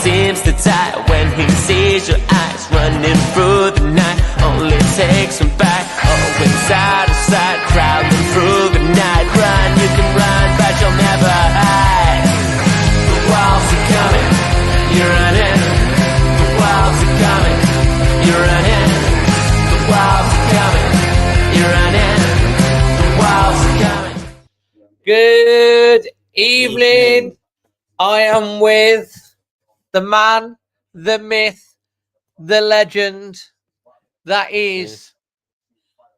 seems to die when he sees your eyes running through the night. Only takes him back, always out of sight, crowding through the night. Run, you can run, but you'll never hide. The walls are coming, you're running. The walls are coming, you're running. The walls are coming, you're running. The walls are coming. Good evening. I am with the man, the myth, the legend. That is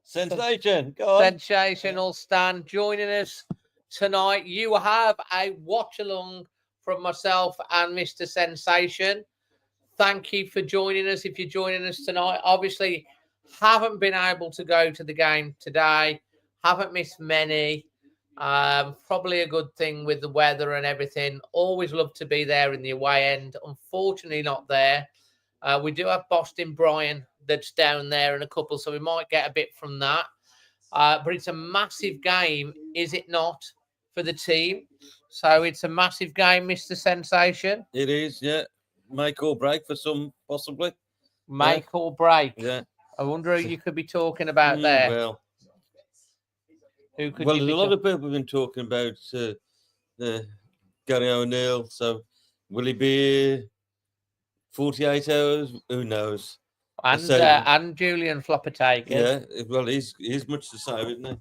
Sensation. Go on. Sensational Stan joining us tonight. You have a watch along from myself and Mr. Sensation. Thank you for joining us. If you're joining us tonight, obviously haven't been able to go to the game today. Haven't missed many. Probably a good thing with the weather and everything. Always love to be there in the away end. Unfortunately, not there. We do have Boston Brian that's down there and a couple, so we might get a bit from that. But it's a massive game, is it not, for the team? So it's a massive game, Mr. Sensation. It is, yeah. Make or break for some, possibly. Make or break. Yeah. I wonder who you could be talking about there. Well, Who could there's you a be lot of people have been talking about Gary O'Neill. So will he be 48 hours? Who knows? And Julian Lopetegui. Yeah, well, he's much the same, isn't he?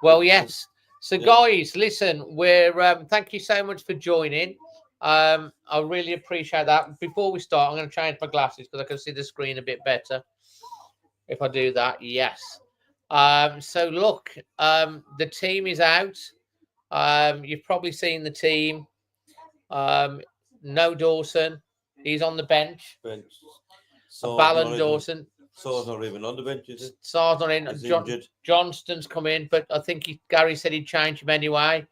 Well, yes. So, guys, listen, we're thank you so much for joining. I really appreciate that. Before we start, I'm going to change my glasses because I can see the screen a bit better. If I do that, yes. So, look, the team is out. You've probably seen the team. No Dawson. He's on the bench. Ballon Dawson. Saar's not even on the bench, is it? Saar's not in. Johnston's come in, but I think Gary said he'd change him anyway.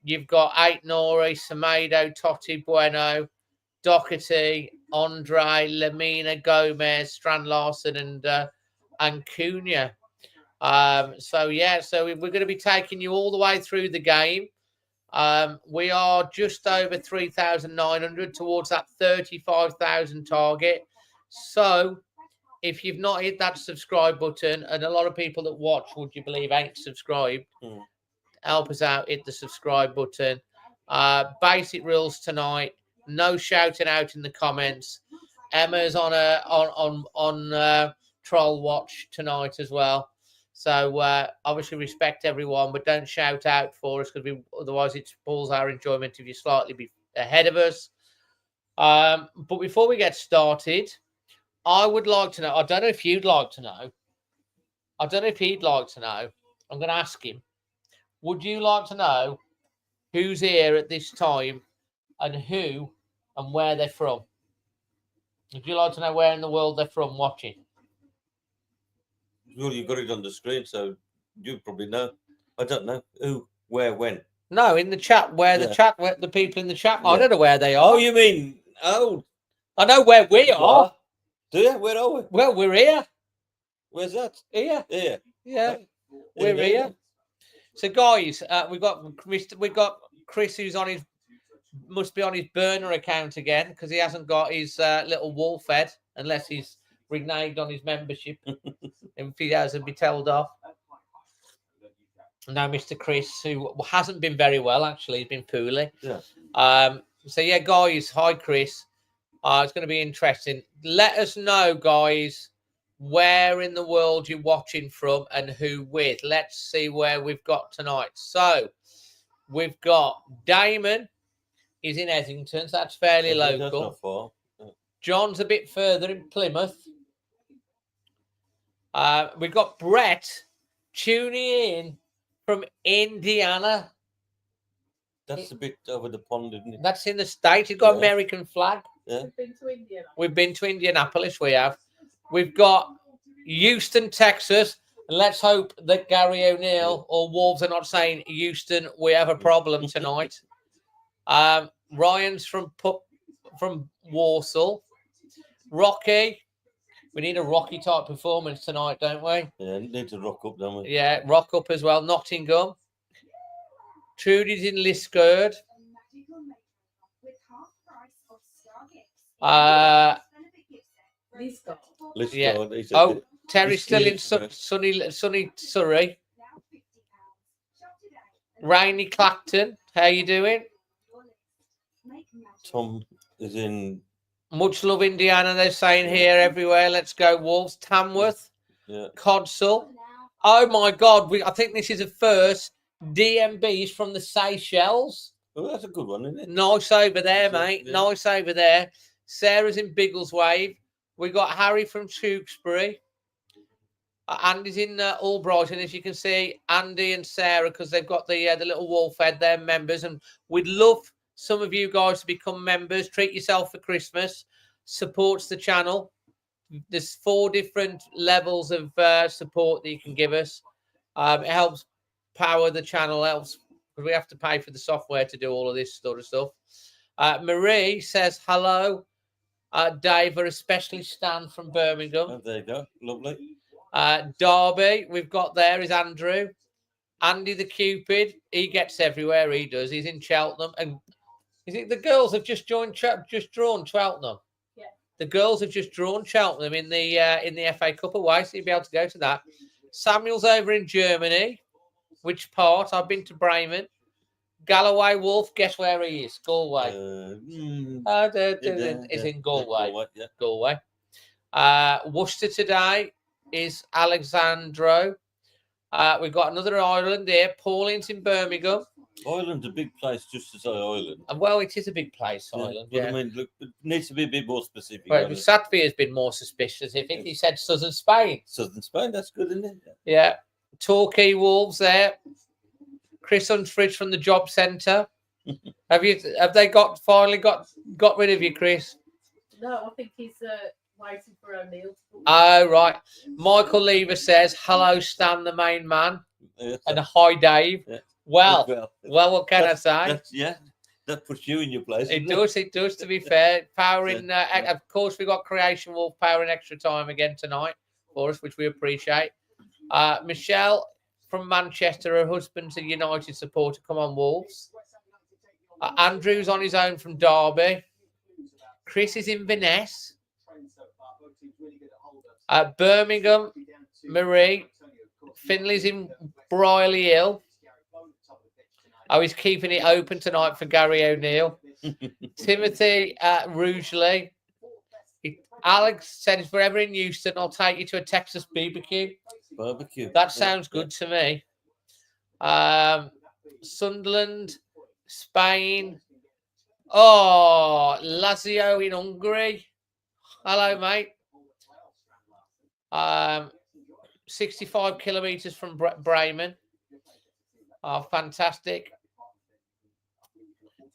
You've got Ait Nori, Semedo, Totti, Bueno, Doherty, Andre, Lamina, Gomez, Strand Larson, and Cunha. So we're going to be taking you all the way through the game. We are just over 3,900 towards that 35,000 target. So if you've not hit that subscribe button, and a lot of people that watch, would you believe, ain't subscribed, help us out, hit the subscribe button. Basic rules tonight, no shouting out in the comments. Emma's on troll watch tonight as well. So obviously respect everyone, but don't shout out for us because otherwise it spoils our enjoyment if you slightly be ahead of us. But before we get started, I would like to know, I don't know if you'd like to know. I don't know if he'd like to know. I'm going to ask him. Would you like to know who's here at this time and who and where they're from? Would you like to know where in the world they're from watching? Well, you've got it on the screen, so you probably know. I don't know who, where, when. No, in the chat, where the people in the chat. I don't know where they are. Oh, you mean? Oh, I know where we are. Do you? Where are we? Well, we're here. Where's that? Here. Here. Yeah, we're here. So, guys, we've got Chris, who's must be on his burner account again because he hasn't got his little wall fed unless he's reneged on his membership. If he hasn't been told off. Now, Mr. Chris, who hasn't been very well, actually, he's been poorly. Yeah. So, yeah, guys, hi, Chris. It's going to be interesting. Let us know, guys, where in the world you're watching from and who with. Let's see where we've got tonight. So, we've got Damon. He's in Essington, so that's fairly local. That's not far. Yeah. John's a bit further in Plymouth. We've got Brett tuning in from Indiana. That's a bit over the pond, isn't it? That's in the States. He's got American flag. Yeah. We've been to Indianapolis. We have. We've got Houston, Texas. And let's hope that Gary O'Neill or Wolves are not saying, Houston, we have a problem tonight. Ryan's from Warsaw. Rocky. We need a Rocky type performance tonight, don't we? Yeah, need to rock up, don't we? Yeah, rock up as well. Nottingham. Trudy's in Liskeard. Yeah. Liscard, he said Oh, that Terry's still in sunny Surrey. Rainy Clacton, how you doing? Tom is in. Much love, Indiana. They're saying here everywhere. Let's go, Wolves. Tamworth, Yeah. Codsall. Oh my God! I think this is the first DMBs from the Seychelles. Oh, that's a good one, isn't it? Nice over there, mate. Yeah. Nice over there. Sarah's in Biggleswade. We got Harry from Tewkesbury. Andy's in Albrighton, as you can see. Andy and Sarah, because they've got the little wolf head. They're members, and we'd love some of you guys to become members. Treat yourself for Christmas. Supports the channel. There's 4 different levels of support that you can give us. It helps power the channel. Helps because we have to pay for the software to do all of this sort of stuff. Marie says hello. Dave, or especially Stan from Birmingham. Oh, there you go. Lovely. Derby, we've got there is Andrew. Andy the Cupid, he gets everywhere, he does. He's in Cheltenham. And is it the girls have just drawn Cheltenham? Yeah. The girls have just drawn Cheltenham in the FA Cup away, so you'll be able to go to that. Samuel's over in Germany. Which part? I've been to Bremen. Galloway Wolf, guess where he is? Galway. Is in Galway. Yeah. Galway. Worcester today is Alexandro. We've got another Ireland here. Pauline's in Birmingham. Ireland's a big place, just to say Ireland. Well, it is a big place, Ireland. But Yeah. I mean, look, it needs to be a bit more specific. Well, Satvia has been more suspicious. I think he said Southern Spain. Southern Spain, that's good, isn't it? Yeah. Torquay Wolves there. Chris Unfridge from the job centre. Have they finally got rid of you, Chris? No, I think he's waiting for O'Neill. Oh, right. Michael Lever says, hello, Stan, the main man. Yeah. And hi, Dave. Yeah. Well, what can I say? That puts you in your place. It does, to be fair. Powering, of course, we got Creation Wolf powering extra time again tonight for us, which we appreciate. Michelle from Manchester, her husband's a United supporter. Come on, Wolves. Andrew's on his own from Derby. Chris is in Venice. Birmingham, Marie. Finley's in Brierley Hill. Oh, he's keeping it open tonight for Gary O'Neill. Timothy Rugeley. Alex said he's forever in Houston. I'll take you to a Texas barbecue. That sounds good to me. Sunderland, Spain. Oh, Lazio in Hungary. Hello, mate. 65 kilometers from Bremen. Oh, fantastic.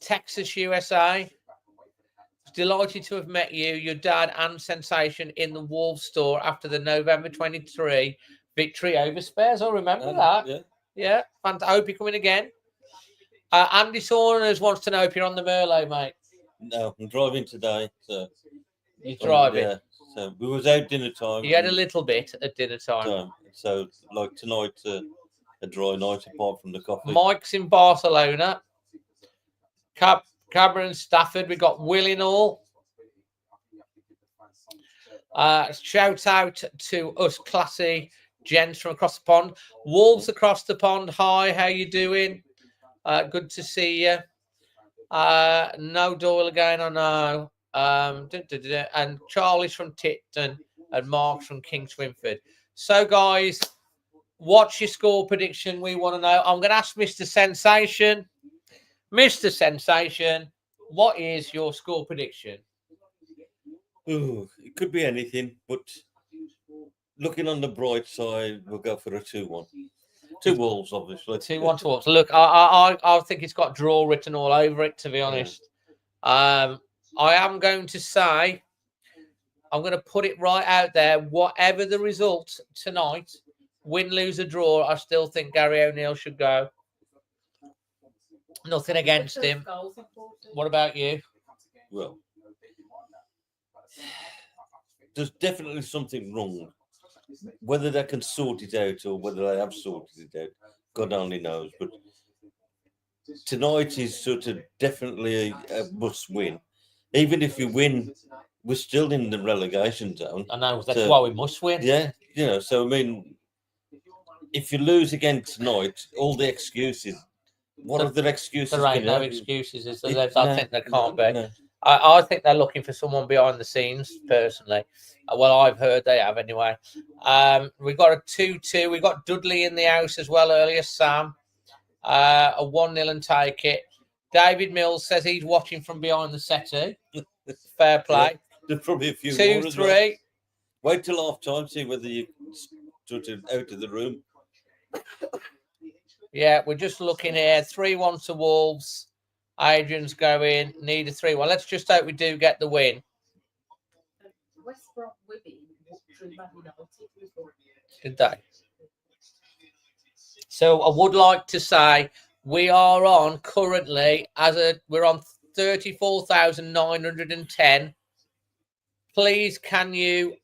Texas, USA. Delighted to have met you, your dad, and Sensation in the Wolves store after the November 23 victory over Spurs. I remember that. Yeah. I hope you're coming again. Andy Saunders wants to know if you're on the Merlot, mate. No, I'm driving today. So you're driving? Yeah. So we was out dinner time. You had a little bit at dinner time. So like tonight, a dry night apart from the coffee. Mike's in Barcelona. Cameron Stafford. We got Will in all. Shout out to us classy gents from across the pond. Wolves across the pond. Hi, how you doing? Good to see you. No Doyle again, I know. And Charlie's from Tipton and Mark's from King Swinford. So, guys, what's your score prediction? We want to know. I'm going to ask Mr. Sensation. Mr. Sensation, what is your score prediction? Ooh, it could be anything, but looking on the bright side, we'll go for a 2-1. 2 Wolves, obviously. 2-1 to Wolves. Look, I think it's got draw written all over it, to be honest. I am going to say, I'm going to put it right out there. Whatever the result tonight, win, lose, or draw, I still think Gary O'Neill should go. Nothing against him. What about you? Well, there's definitely something wrong. Whether they can sort it out or whether they have sorted it out, God only knows. But tonight is sort of definitely a must win. even if we win, we're still in the relegation zone. I know, that's So, why we must win. Yeah, you know, so I mean, if you lose again tonight, all the excuses. What other excuses? There ain't can you no have? excuses. No, think there can't be. no. I think they're looking for someone behind the scenes, personally. Well, I've heard they have anyway. We got a 2-2. We got Dudley in the house as well earlier, Sam. A 1-0 and take it. David Mills says he's watching from behind the settee. Fair play. Yeah, there's probably a few 2-3. more as well. Wait till half time, see whether you sort of out of the room. Yeah, we're just looking here. 3-1 to Wolves. Adrian's going. Need a 3-1. Let's just hope we do get the win. West Brom women drew Man United. Did they? So I would like to say we are on currently we're on 34,910. Please, can you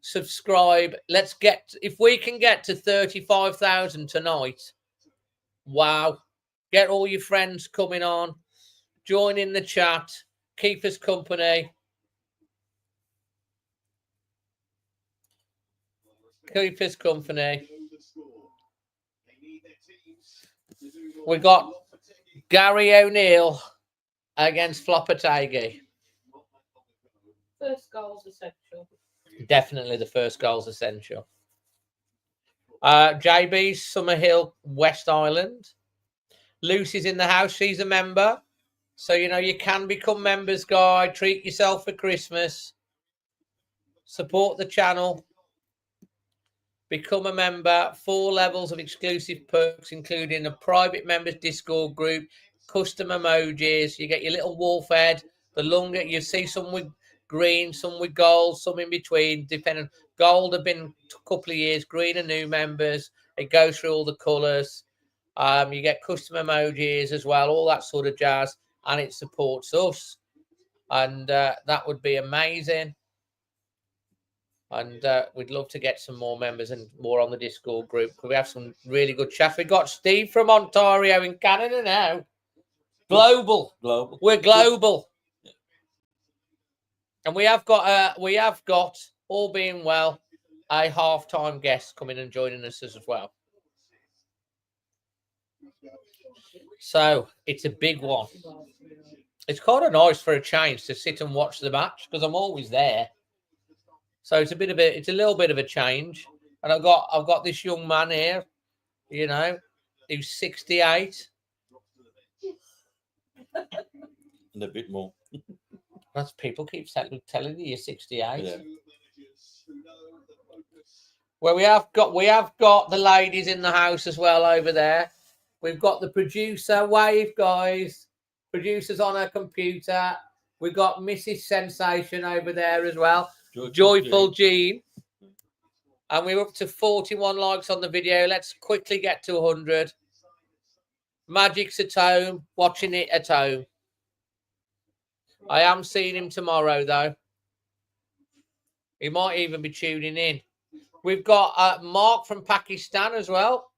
subscribe? Let's get, if we can get to 35,000 tonight. Wow. Get all your friends coming on. Join in the chat. Keep us company. Keep us company. We got Gary O'Neill against Lopetegui. First goal's essential. Definitely the first goal's essential. JB's Summerhill, West Island. Lucy's in the house. She's a member. So, you know, you can become members, guys. Treat yourself for Christmas. Support the channel. Become a member. 4 levels of exclusive perks, including a private members Discord group, custom emojis. You get your little wolf head. The longer you see some with green, some with gold, some in between. Depending, gold have been a couple of years. Green are new members. It goes through all the colours. You get custom emojis as well, all that sort of jazz, and it supports us. And that would be amazing. And we'd love to get some more members and more on the Discord group. We have some really good chat. We got Steve from Ontario in Canada now. Global. We're global. And we have got all being well, a half-time guest coming and joining us as well. So it's a big one. It's kind of nice for a change to sit and watch the match because I'm always there. So it's a little bit of a change. And I've got this young man here, you know, who's 68. And a bit more. That's people keep telling you you're 68. Yeah. Well, we have got the ladies in the house as well over there. We've got the producer, wave guys. Producer's on her computer. We've got Mrs. Sensation over there as well. Joyful Jean. And we're up to 41 likes on the video. Let's quickly get to 100. Magic's at home, watching it at home. I am seeing him tomorrow, though. He might even be tuning in. We've got Mark from Pakistan as well.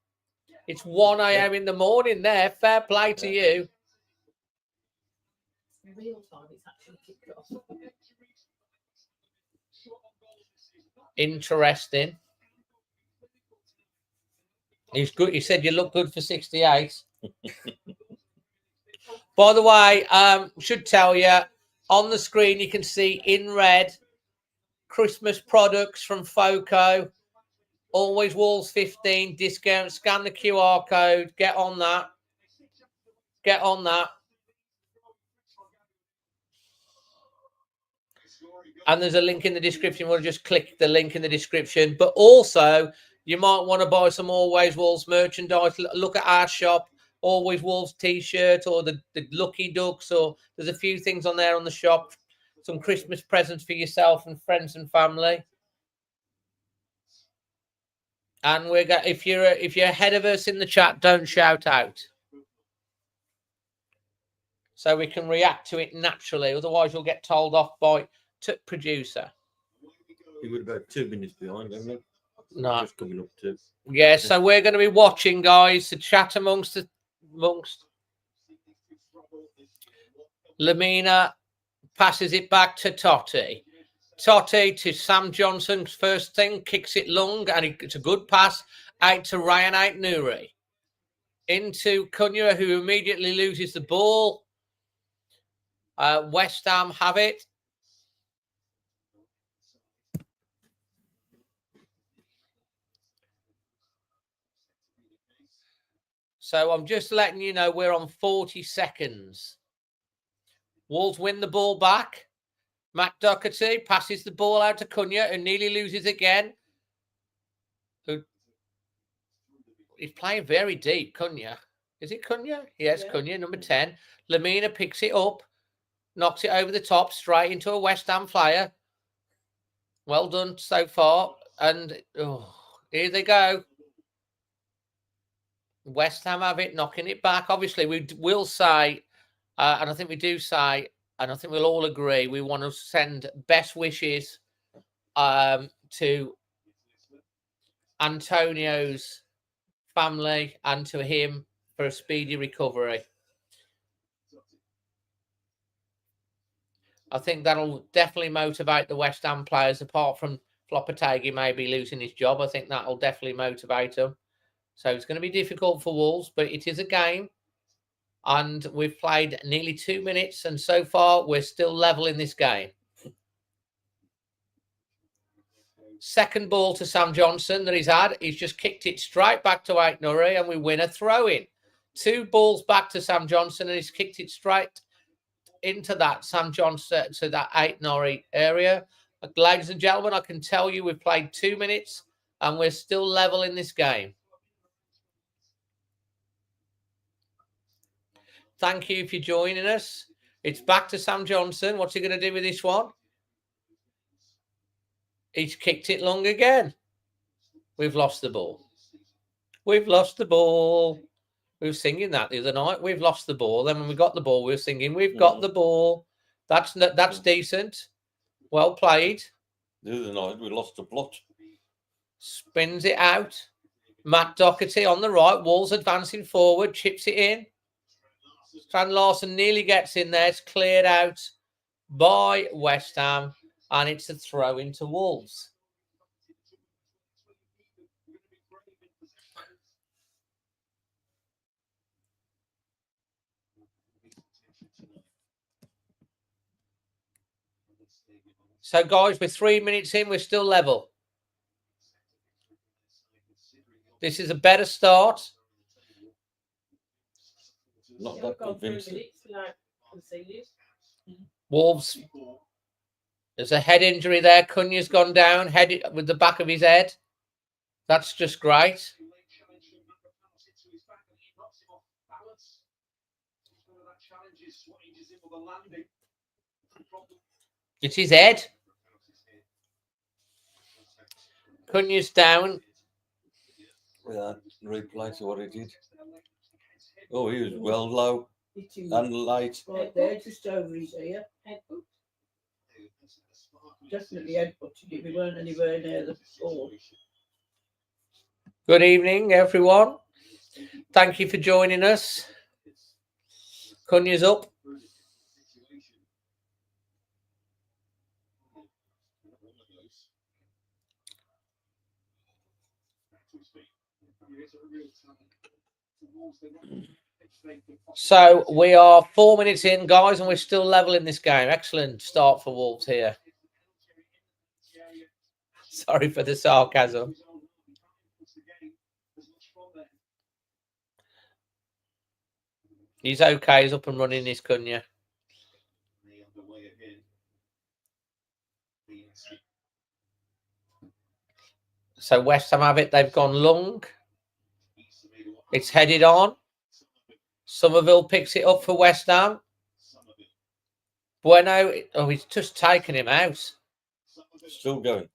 It's 1 a.m. in the morning there. Fair play to you. Real time, it's actually kicked off. Interesting. He's good. He said you look good for 68. By the way, should tell you on the screen you can see in red Christmas products from FOCO. Always Wolves 15 discount. Scan the QR code. Get on that. Get on that. And there's a link in the description. We'll just click the link in the description. But also, you might want to buy some Always Wolves merchandise. Look at our shop. Always Wolves t-shirt or the Lucky Ducks, or there's a few things on there on the shop. Some Christmas presents for yourself and friends and family. And if you're ahead of us in the chat, don't shout out, so we can react to it naturally. Otherwise, you'll get told off by producer. He was about 2 minutes behind, wasn't he? No, just coming up to. Yeah, so we're going to be watching, guys, to chat amongst Lamina, passes it back to Totti. Totti to Sam Johnson's first thing, kicks it long, and it's a good pass out to Ryan Aït-Nouri. Into Cunha, who immediately loses the ball. West Ham have it. So I'm just letting you know we're on 40 seconds. Wolves win the ball back. Matt Doherty passes the ball out to Cunha and nearly loses again. He's playing very deep, Cunha. Is it Cunha? Yes, yeah. Cunha, number 10. Lamina picks it up, knocks it over the top, straight into a West Ham player. Well done so far. And here they go. West Ham have it, knocking it back. Obviously, we will say, and I think we do say, and I think we'll all agree, we want to send best wishes to Antonio's family and to him for a speedy recovery. I think that'll definitely motivate the West Ham players, apart from Lopetegui maybe losing his job. I think that'll definitely motivate them. So it's going to be difficult for Wolves, but it is a game. And we've played nearly 2 minutes, and so far we're still level in this game. Second ball to Sam Johnson that he's had. He's just kicked it straight back to Aït-Nouri, and we win a throw-in. 2 balls back to Sam Johnson, and he's kicked it straight into that Sam Johnson, to that Aït-Nouri area. Ladies and gentlemen, I can tell you we've played 2 minutes, and we're still level in this game. Thank you for joining us. It's back to Sam Johnson. What's he going to do with this one? He's kicked it long again. We've lost the ball. We've lost the ball. We were singing that the other night. We've lost the ball. Then when we got the ball, we were singing, we've got the ball. That's decent. Well played. The other night, we lost the plot. Spins it out. Matt Doherty on the right. Wolves advancing forward. Chips it in. Strand Larson nearly gets in there. It's cleared out by West Ham, and it's a throw into Wolves. So, guys, we're 3 minutes in. We're still level. This is a better start. Not that convincing. Wolves. There's a head injury there. Cunha's gone down, head with the back of his head. That's just great. It's his head. Cunha's down. Yeah, replay to what he did. Oh, he was well low and light. Right there, just over his ear. Headbutt. Definitely headbutted it. We weren't anywhere near the ball. Good evening, everyone. Thank you for joining us. Cunha's up. So we are 4 minutes in, guys, and we're still level in this game. Excellent start for Wolves here. Sorry for the sarcasm. He's okay. He's up and running, this Cunha. So West Ham have it. They've gone long. It's headed on. Somerville picks it up for West Ham. Bueno. Oh, he's just taken him out. Still going.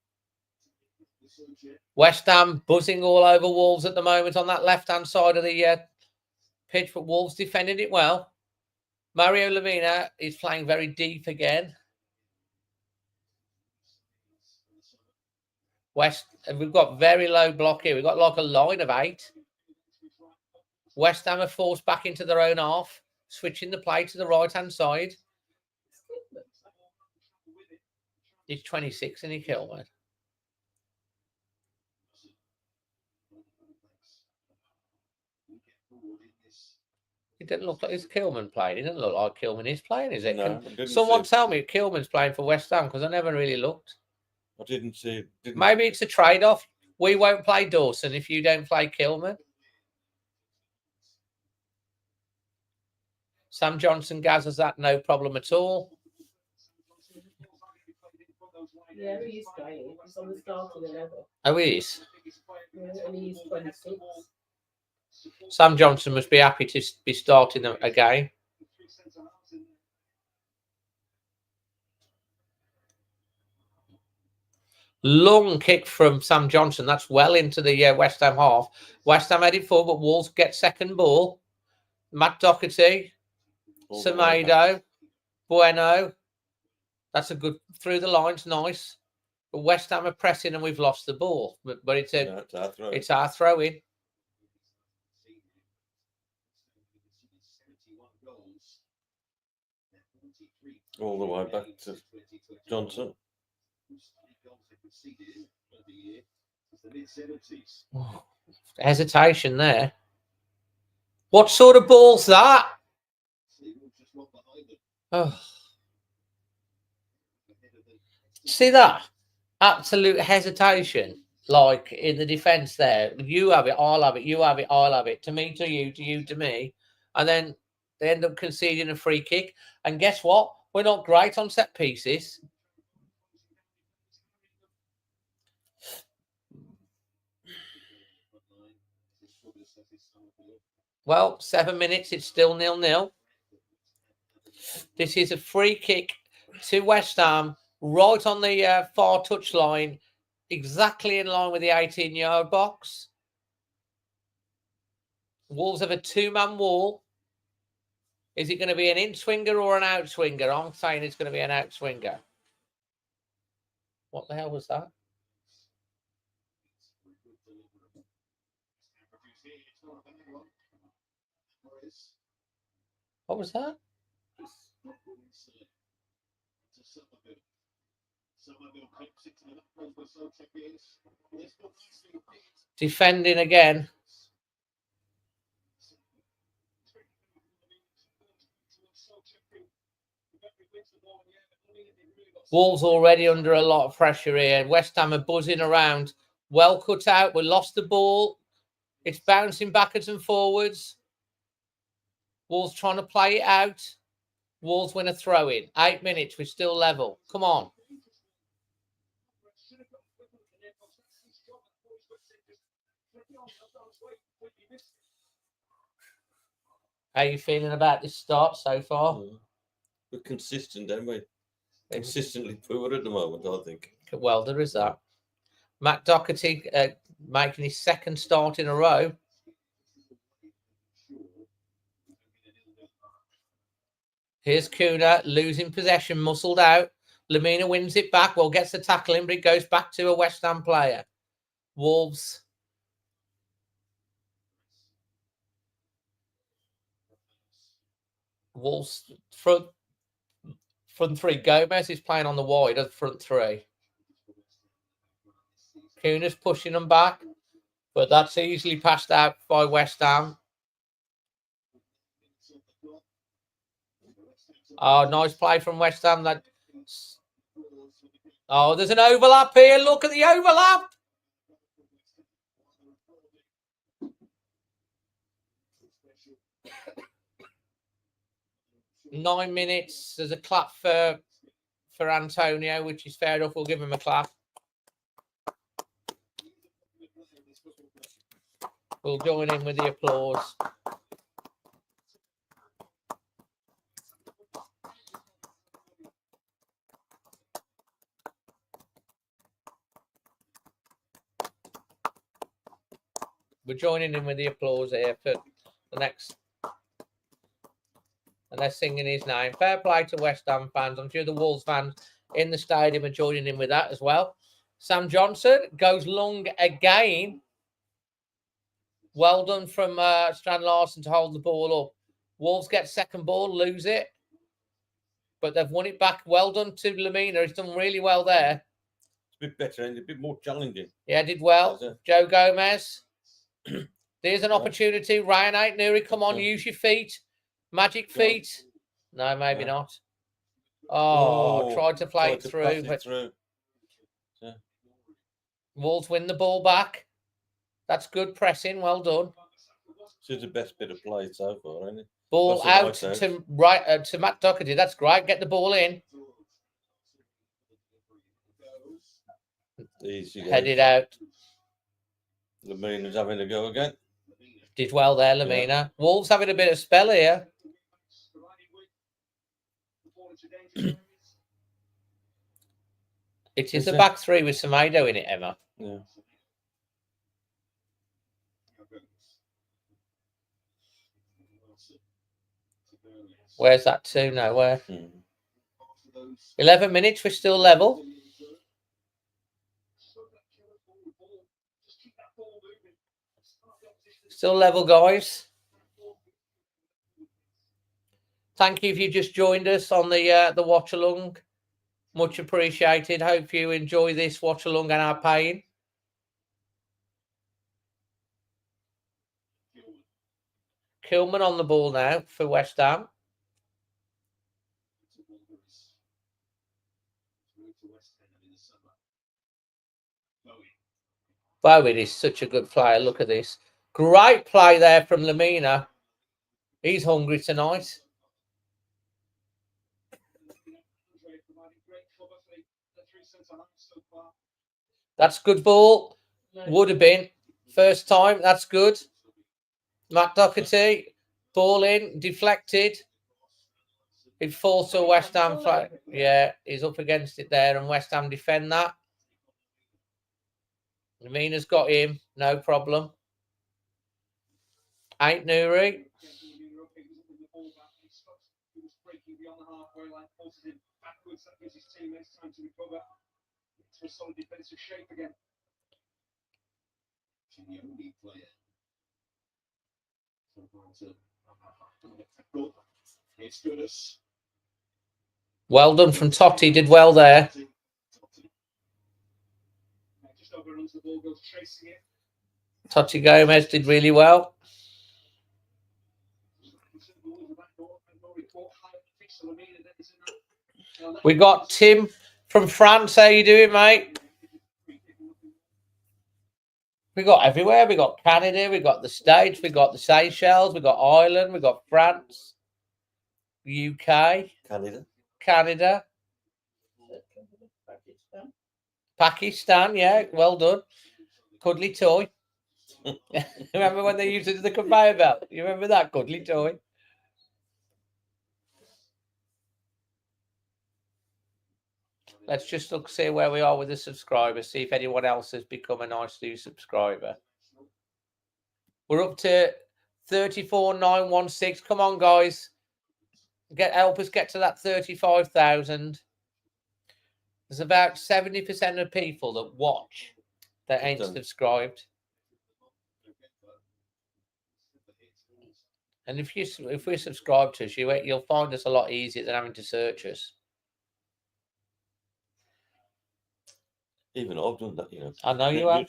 West Ham buzzing all over Wolves at the moment on that left-hand side of the pitch, but Wolves defending it well. Mario Lemina is playing very deep again. We've got very low block here. We've got like a line of 8. West Ham are forced back into their own half, switching the play to the right-hand side. He's 26 and he Kilman. It didn't look like it's Kilman playing. It doesn't look like Kilman is playing, is it? No, Can I didn't someone see. tell me if Kilman's playing for West Ham? Because I never really looked. I didn't see. Didn't. Maybe it's a trade-off. We won't play Dawson if you don't play Kilman. Sam Johnson gathers that no problem at all. Yeah, he's playing. He's on the starting 11. Oh, he is. Yeah, and he's 26. Sam Johnson must be happy to be starting again. Long kick from Sam Johnson. That's well into the West Ham half. West Ham headed forward, but Wolves get second ball. Matt Doherty, Semedo, Bueno. That's a good through the lines, nice. But West Ham are pressing and we've lost the ball. But it's a it's our throw in. All the way back to Johnson. Oh, hesitation there. What sort of ball's that? Oh. See that? Absolute hesitation. Like in the defence there. You have it, I'll have it, you have it, I'll have it. To me, to you, to me. And then they end up conceding a free kick. And guess what? We're not great on set pieces. Well, 7 minutes, it's still 0-0. This is a free kick to West Ham, right on the far touchline, exactly in line with the 18-yard box. Wolves have a two-man wall. Is it going to be an in-swinger or an out-swinger? I'm saying it's going to be an out-swinger. What the hell was that? What was that? Defending again. Wolves already under a lot of pressure here. West Ham are buzzing around. Well cut out. We lost the ball. It's bouncing backwards and forwards. Wolves trying to play it out. Wolves win a throw in. 8 minutes. We're still level. Come on. How are you feeling about this start so far? We're consistent, aren't we? Consistently poor at the moment, I think. Well, there is that. Matt Doherty making his second start in a row. Here's Kuna losing possession, muscled out. Lamina wins it back. Well, gets the tackle in, but it goes back to a West Ham player. Wolves. Wolves front three. Gomez is playing on the wide of front three. Kuna's pushing them back, but that's easily passed out by West Ham. Oh, nice play from West Ham. Oh, there's an overlap here. Look at the overlap. Nine minutes. There's a clap for Antonio, which is fair enough. We'll give him a clap. We'll join in with the applause. We're joining in with the applause here for the next. And they're singing his name. Fair play to West Ham fans. I'm sure the Wolves fans in the stadium are joining in with that as well. Sam Johnson goes long again. Well done from Strand Larson to hold the ball up. Wolves get second ball, lose it. but they've won it back. Well done to Lamina. He's done really well there. It's a bit better and a bit more challenging. Yeah, did well. Is it? Joe Gomez. There's an Yeah. opportunity. Ryan Aitnuri, come on, Yeah. use your feet. Magic Go on. feet. No, maybe Yeah. not. Oh, Oh, tried to play tried it to through, pass it but through. Wolves win the ball back. That's good pressing. Well done. This is the best bit of play so far, isn't it? Ball That's a out nice out. to Matt Doherty. That's great. Get the ball in. Easy Headed out. Lamina's having a go again. Did well there, Lamina. Wolves having a bit of spell here. It is a back three with Semedo in it, Emma. Yeah. Where's that to? Nowhere. Mm. 11 minutes. We're still level. Still level, guys. Thank you if you just joined us on the watch along. Much appreciated. Hope you enjoy this watch along and our paying. Kilman on the ball now for West Ham. Bowen is such a good player. Look at this. Great play there from Lamina. He's hungry tonight. That's good ball. Would have been. First time. That's good. Matt Doherty. Ball in. Deflected. It falls to a West Ham flag. Yeah, he's up against it there, and West Ham defend that. Lamina's got him. No problem. Ain't Nuri. Well done from Totti. Did well there. Totti Gomez did really well. We got Tim from France. How you doing, mate? We got everywhere. We got Canada. We got the States. We got the Seychelles. We got Ireland. We got France. UK. Canada. Pakistan. Yeah, well done. Cuddly toy. Remember when they used it as the conveyor belt? You remember that cuddly toy? Let's just look, see where we are with the subscribers, see if anyone else has become a nice new subscriber. We're up to 34,916. Come on, guys. Help us get to that 35,000. There's about 70% of people that watch that ain't subscribed. And if we're subscribed to us, you'll find us a lot easier than having to search us. Even I've done that, you know. I know you have.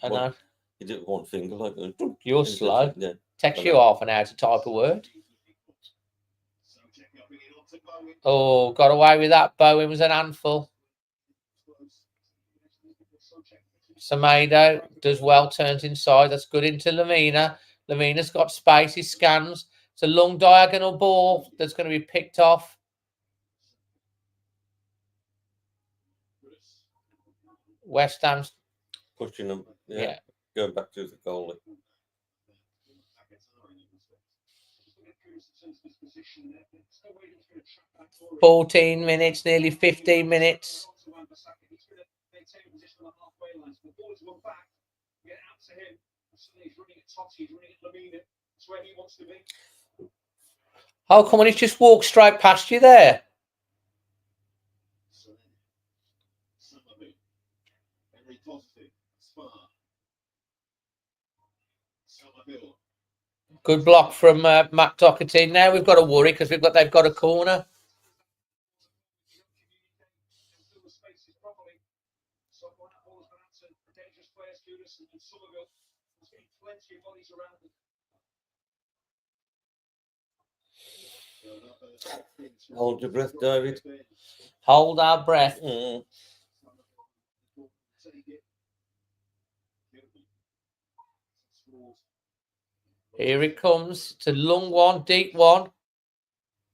I know. You did one finger like that. You're slow. Yeah. Takes you half an hour to type a word. Oh, got away with that. Bowen was an handful. Semedo does well, turns inside. That's good into Lamina. Lamina's got space. He scans. It's a long diagonal ball that's going to be picked off. West Ham's pushing them. Yeah. Going back to the goalie. – 14 minutes, nearly 15 minutes. Oh, come on, he's just walked straight past you there. Good block from Matt Doherty. Now we've got to worry because they've got a corner. Hold your breath, David. Hold our breath. Mm. Here it comes. It's a long one, deep one.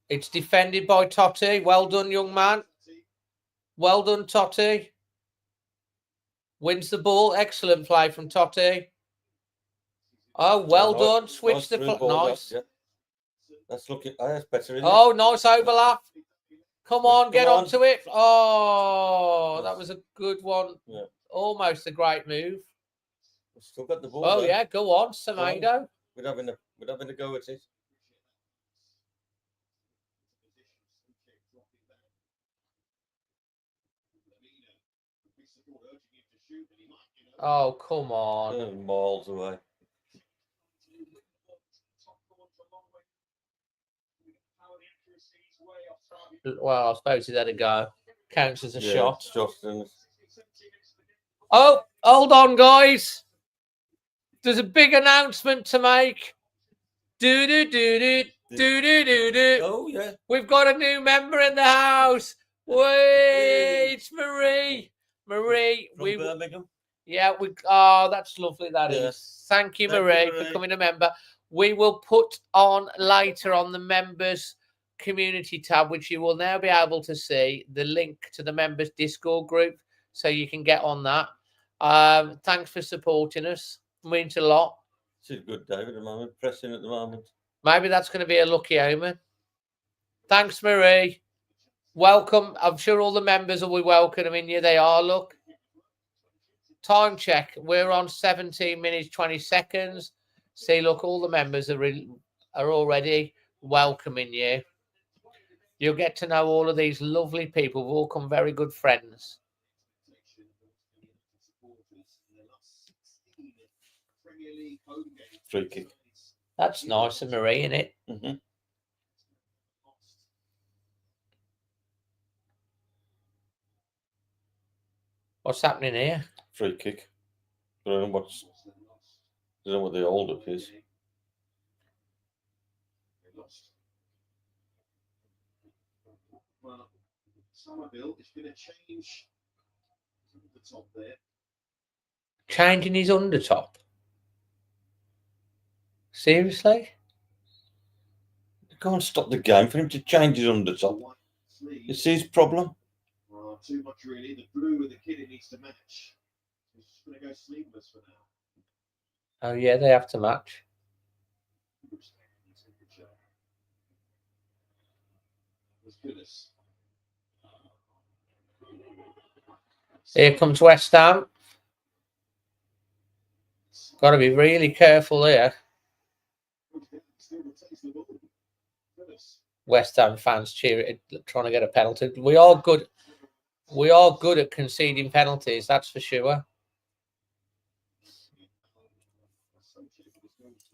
It's defended by Totti. Well done, young man. Well done, Totti. Wins the ball. Excellent play from Totti. Oh, well done. Switch the nice. Yeah. That's looking. Oh, that's better. Isn't Oh, it? nice overlap. Come on, get on. onto it. Oh, that was a good one. Yeah. Almost a great move. We've still got the ball. Oh, though. yeah, go on, Semedo. We're having a go at it. Oh, come on. Miles away. Well, I suppose he's had a go. Counts as a shot. Justin. Oh, hold on, guys. There's a big announcement to make. Do-do-do-do. Oh, yeah. We've got a new member in the house. Wait, it's Marie. Marie. From Birmingham. Yeah, oh, that's lovely. That is. Yes. Thank you, Thank you, Marie, Marie. for becoming a member. We will put on later on the members community tab, which you will now be able to see the link to the members Discord group, so you can get on that. Thanks for supporting us. Means a lot. She's good, David, at the moment. Pressing at the moment. Maybe that's going to be a lucky omen. Thanks, Marie. Welcome. I'm sure all the members will be welcoming you. They are. Look. Time check. We're on 17 minutes, 20 seconds. See, look, all the members are already welcoming you. You'll get to know all of these lovely people. We've all become very good friends. Free kick. That's nice of Marie, isn't it? Mm-hmm. What's happening here? Free kick. I don't know what the hold up is. Well, Somerville is going to change the top there. Changing his undertop? Seriously? You can't stop the game for him to change his undertop. You see his problem? Well, too much really. The blue with the kid it needs to match. He's just going to go sleeveless for now. Oh, yeah, they have to match. Here comes West Ham. Got to be really careful here. West Ham fans cheering, trying to get a penalty. We are good. We are good at conceding penalties, that's for sure.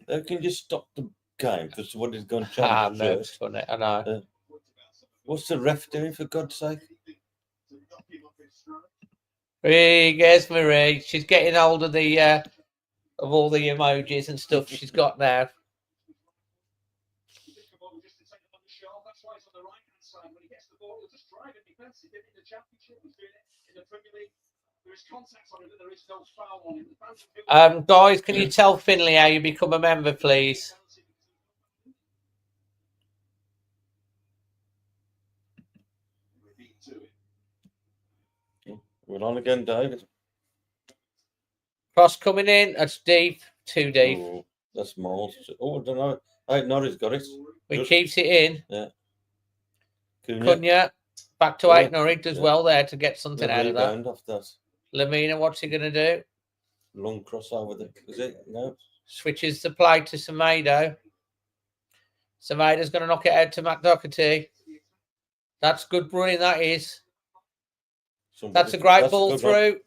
They can just stop the game because what is going to change? No, it's funny. I know. What's the ref doing, for God's sake? There's Marie. She's getting hold of the of all the emojis and stuff she's got now. Guys, can you tell Finley how you become a member, please? We're on again, David. Cross coming in. That's deep. Too deep. Oh, that's Miles. Oh, I don't know. I think Norris got it. He Good. keeps it in. Yeah. Cunha. Back to eight. Norwich does well there to get something out of that. Off that. Lamina, what's he going to do? Long cross over the. Is it? No. Switches the play to Semedo. Semedo's going to knock it out to Matt Doherty. That's good running, that is. That's a great ball through.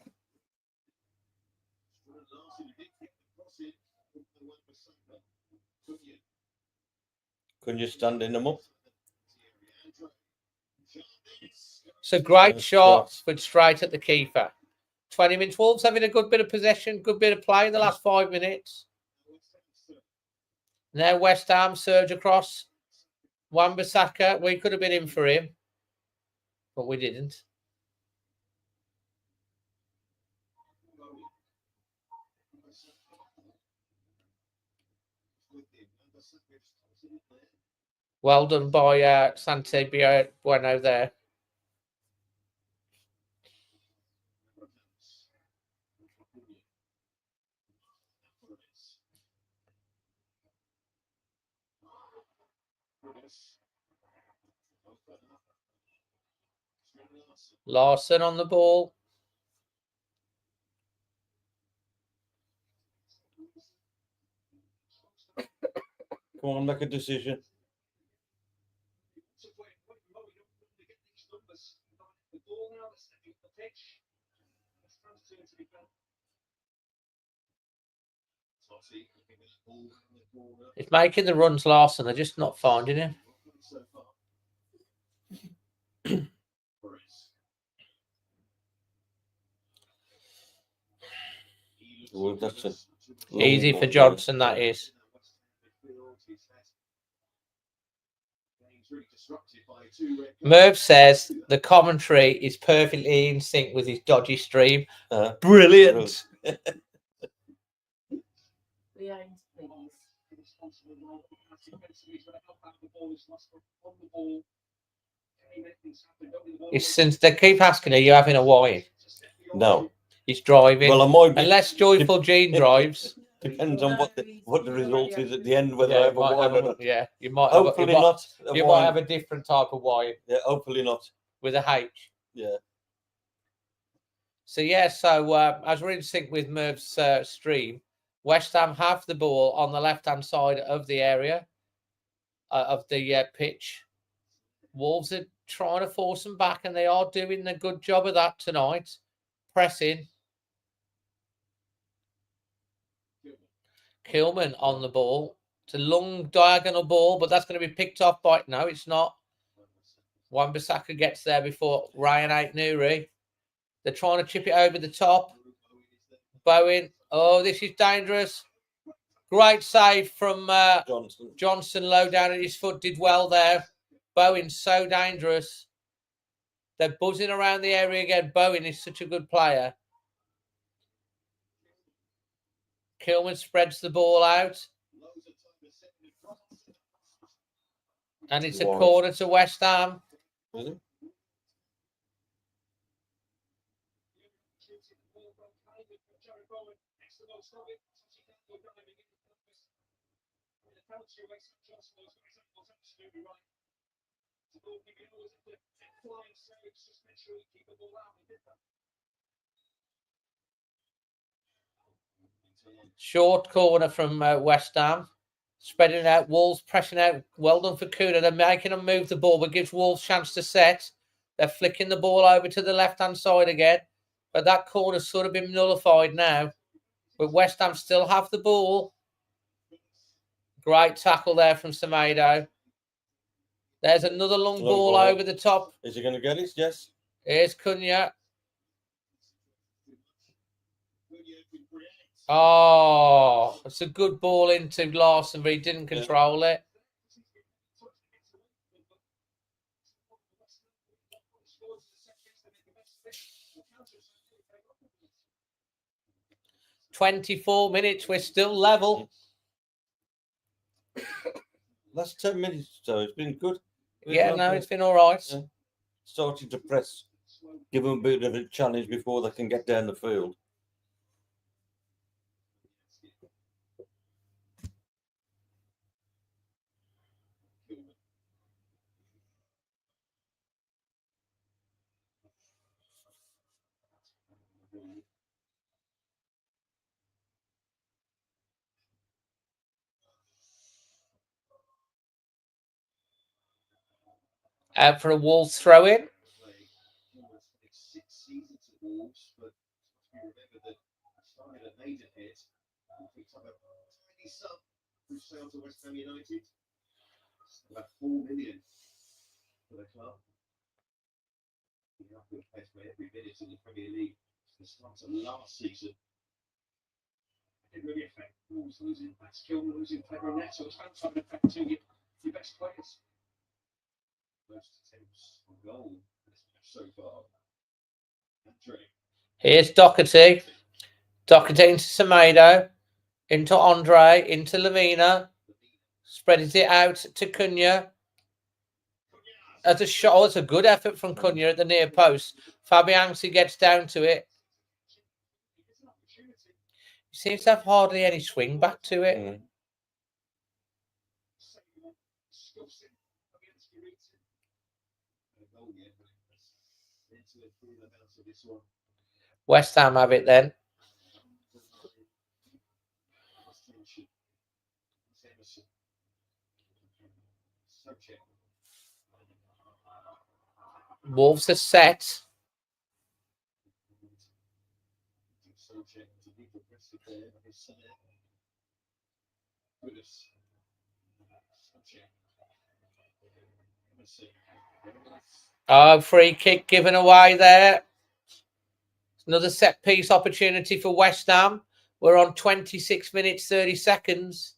Couldn't you stand in them up? So great Nice shot, shot. but straight at the keeper. 20 minutes. Wolves having a good bit of possession, good bit of play in the last 5 minutes. Now West Ham surge across. Wan-Bissaka, we could have been in for him, but we didn't. Well done by Santi Bueno there. Larson on the ball. Come on, make a decision. He's making the runs, Larson. They're just not finding him. Well, that's a long Easy for ball. Johnson, that is. Merv says the commentary is perfectly in sync with his dodgy stream. Brilliant. Behind, please. It's since they keep asking, are you having a wine? No. He's driving. Well, I might be. Unless Joyful Gene drives. Depends on what the result is at the end, whether I Yeah, have a wine or not. yeah, you might. Hopefully not. You might have a different type of wine. Yeah, hopefully not. With a H. Yeah. So yeah, as we're in sync with Merv's stream, West Ham have the ball on the left-hand side of the area of the pitch. Wolves are trying to force them back, and they are doing a good job of that tonight. Pressing. Kilman on the ball. It's a long diagonal ball, but that's going to be picked off by... No, it's not. Wan-Bissaka gets there before Ryan Ait-Nouri. They're trying to chip it over the top. Bowen. Oh, this is dangerous. Great save from Johnson. Low down at his foot. Did well there. Bowen's so dangerous. They're buzzing around the area again. Bowen is such a good player. Kilman spreads the ball out. And it's a corner to West Ham. Really? Short corner from West Ham. Spreading out. Wolves pressing out. Well done for Kuna. They're making them move the ball, but gives Wolves chance to set. They're flicking the ball over to the left-hand side again. But that corner's sort of been nullified now. But West Ham still have the ball. Great tackle there from Semedo. There's another long ball over the top. Is he going to get it? Yes. Here's Cunha. Oh, it's a good ball into Larson, but he didn't control it. "24 minutes, we're still level." Last 10 minutes, so it's been good. Yeah, no, it's been all right. Yeah. Starting to press, give them a bit of a challenge before they can get down the field. Out for a Wolves throw in. About 4 million for the club. who plays for every minute in the Premier League at the start of last season. It didn't really affect Wolves losing Max Kilman, losing Pedro Neto. It's had an effect to your best players. Most attempts on goal this match so far. Andre. Here's Doherty. Doherty into Semedo. Into Andre. Into Lamina. Spreads it out to Cunha. As a shot, oh, it's a good effort from Cunha at the near post. Fabianski gets down to it. He seems to have hardly any swing back to it. Mm. West Ham have it then. Wolves are set. Oh, free kick given away there. Another set piece opportunity for West Ham. We're on 26 minutes, 30 seconds.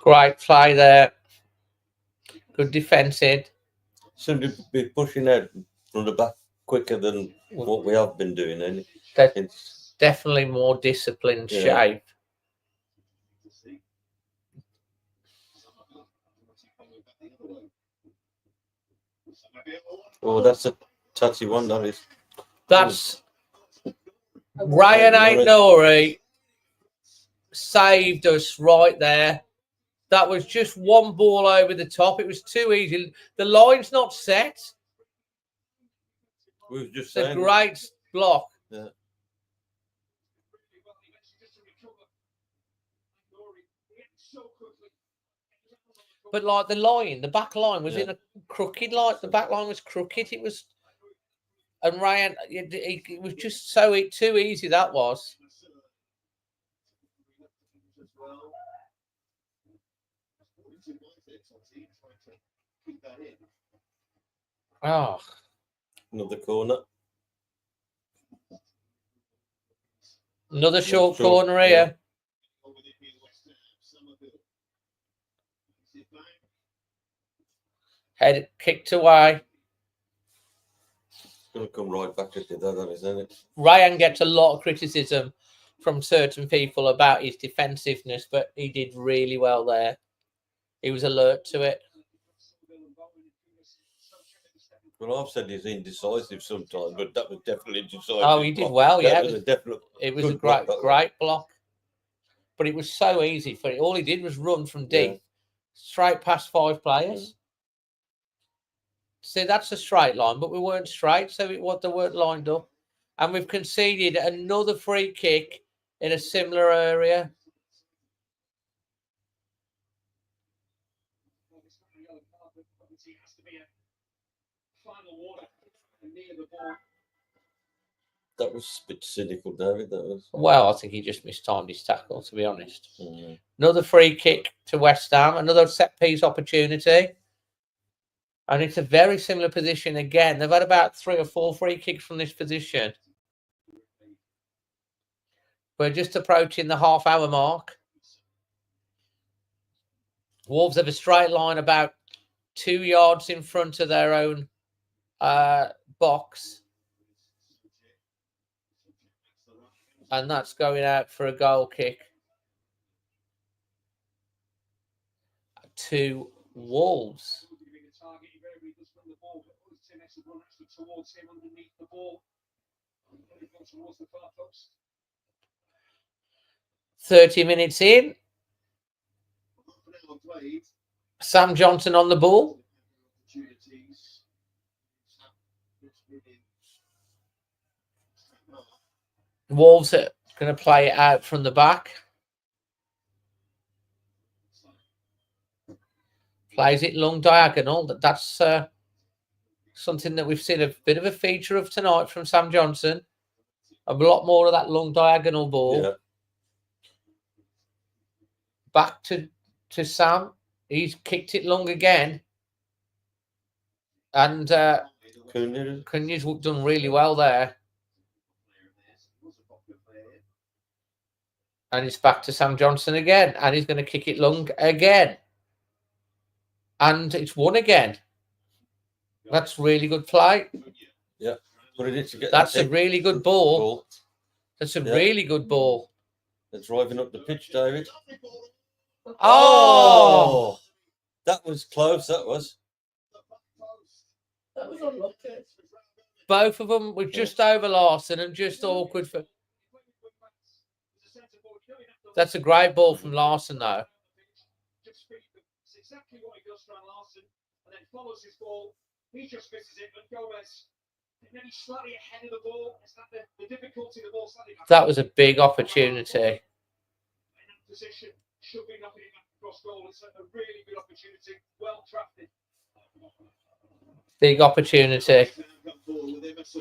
Great play there. Good defending. Seem to be pushing out from the back quicker than what we have been doing. And That's definitely more disciplined shape. Oh, that's a touchy one, that is. That's Ryan Aït-Nouri saved us right there. That was just one ball over the top. It was too easy. The line's not set. We was just It's a saying. great block. Yeah. But like the back line was in a crooked line. The back line was crooked. It was, and Ryan, it was just too easy. That was. Oh, Another corner. another short corner here. Head kicked away. Going to come right back at you, that isn't it? Ryan gets a lot of criticism from certain people about his defensiveness, but he did really well there. He was alert to it. Well, I've said he's indecisive sometimes, but that was definitely decisive. Oh, he did well, yeah. That was a definite. It was a great block. But it was so easy for it. All he did was run from deep, straight past 5 players. See, that's a straight line, but we weren't straight, so they weren't lined up. And we've conceded another free kick in a similar area. That was a bit cynical, David. That was. Well, I think he just mistimed his tackle, to be honest. Mm. Another free kick to West Ham, another set piece opportunity. And it's a very similar position again. They've had about 3 or 4 free kicks from this position. We're just approaching the half-hour mark. Wolves have a straight line about 2 yards in front of their own box. And that's going out for a goal kick to Wolves. towards him underneath the ball. Towards the far post. 30 minutes in. Sam Johnson on the ball. Wolves are going to play it out from the back. Plays it long diagonal. That's something that we've seen a bit of a feature of tonight from Sam Johnson. A lot more of that long diagonal ball. Yeah. Back to Sam. He's kicked it long again. And Cunha's done really well there. And it's back to Sam Johnson again. And he's going to kick it long again. And it's won again. That's really good play. Yeah. That's a really good ball. That's a really good ball. They're driving up the pitch, David. Oh! That was close, that was. That was unlucky. Both of them were just over Larson and just awkward for... That's a great ball from Larson, though. Exactly what he does from Larson, and then follows his ball. He just misses it, but Gomez, and then he's slightly ahead of the ball. Is that the difficulty? The ball slightly back. That was a big opportunity. In that position, should be knocking it back across goal. It's a really good opportunity. Well drafted. Big opportunity.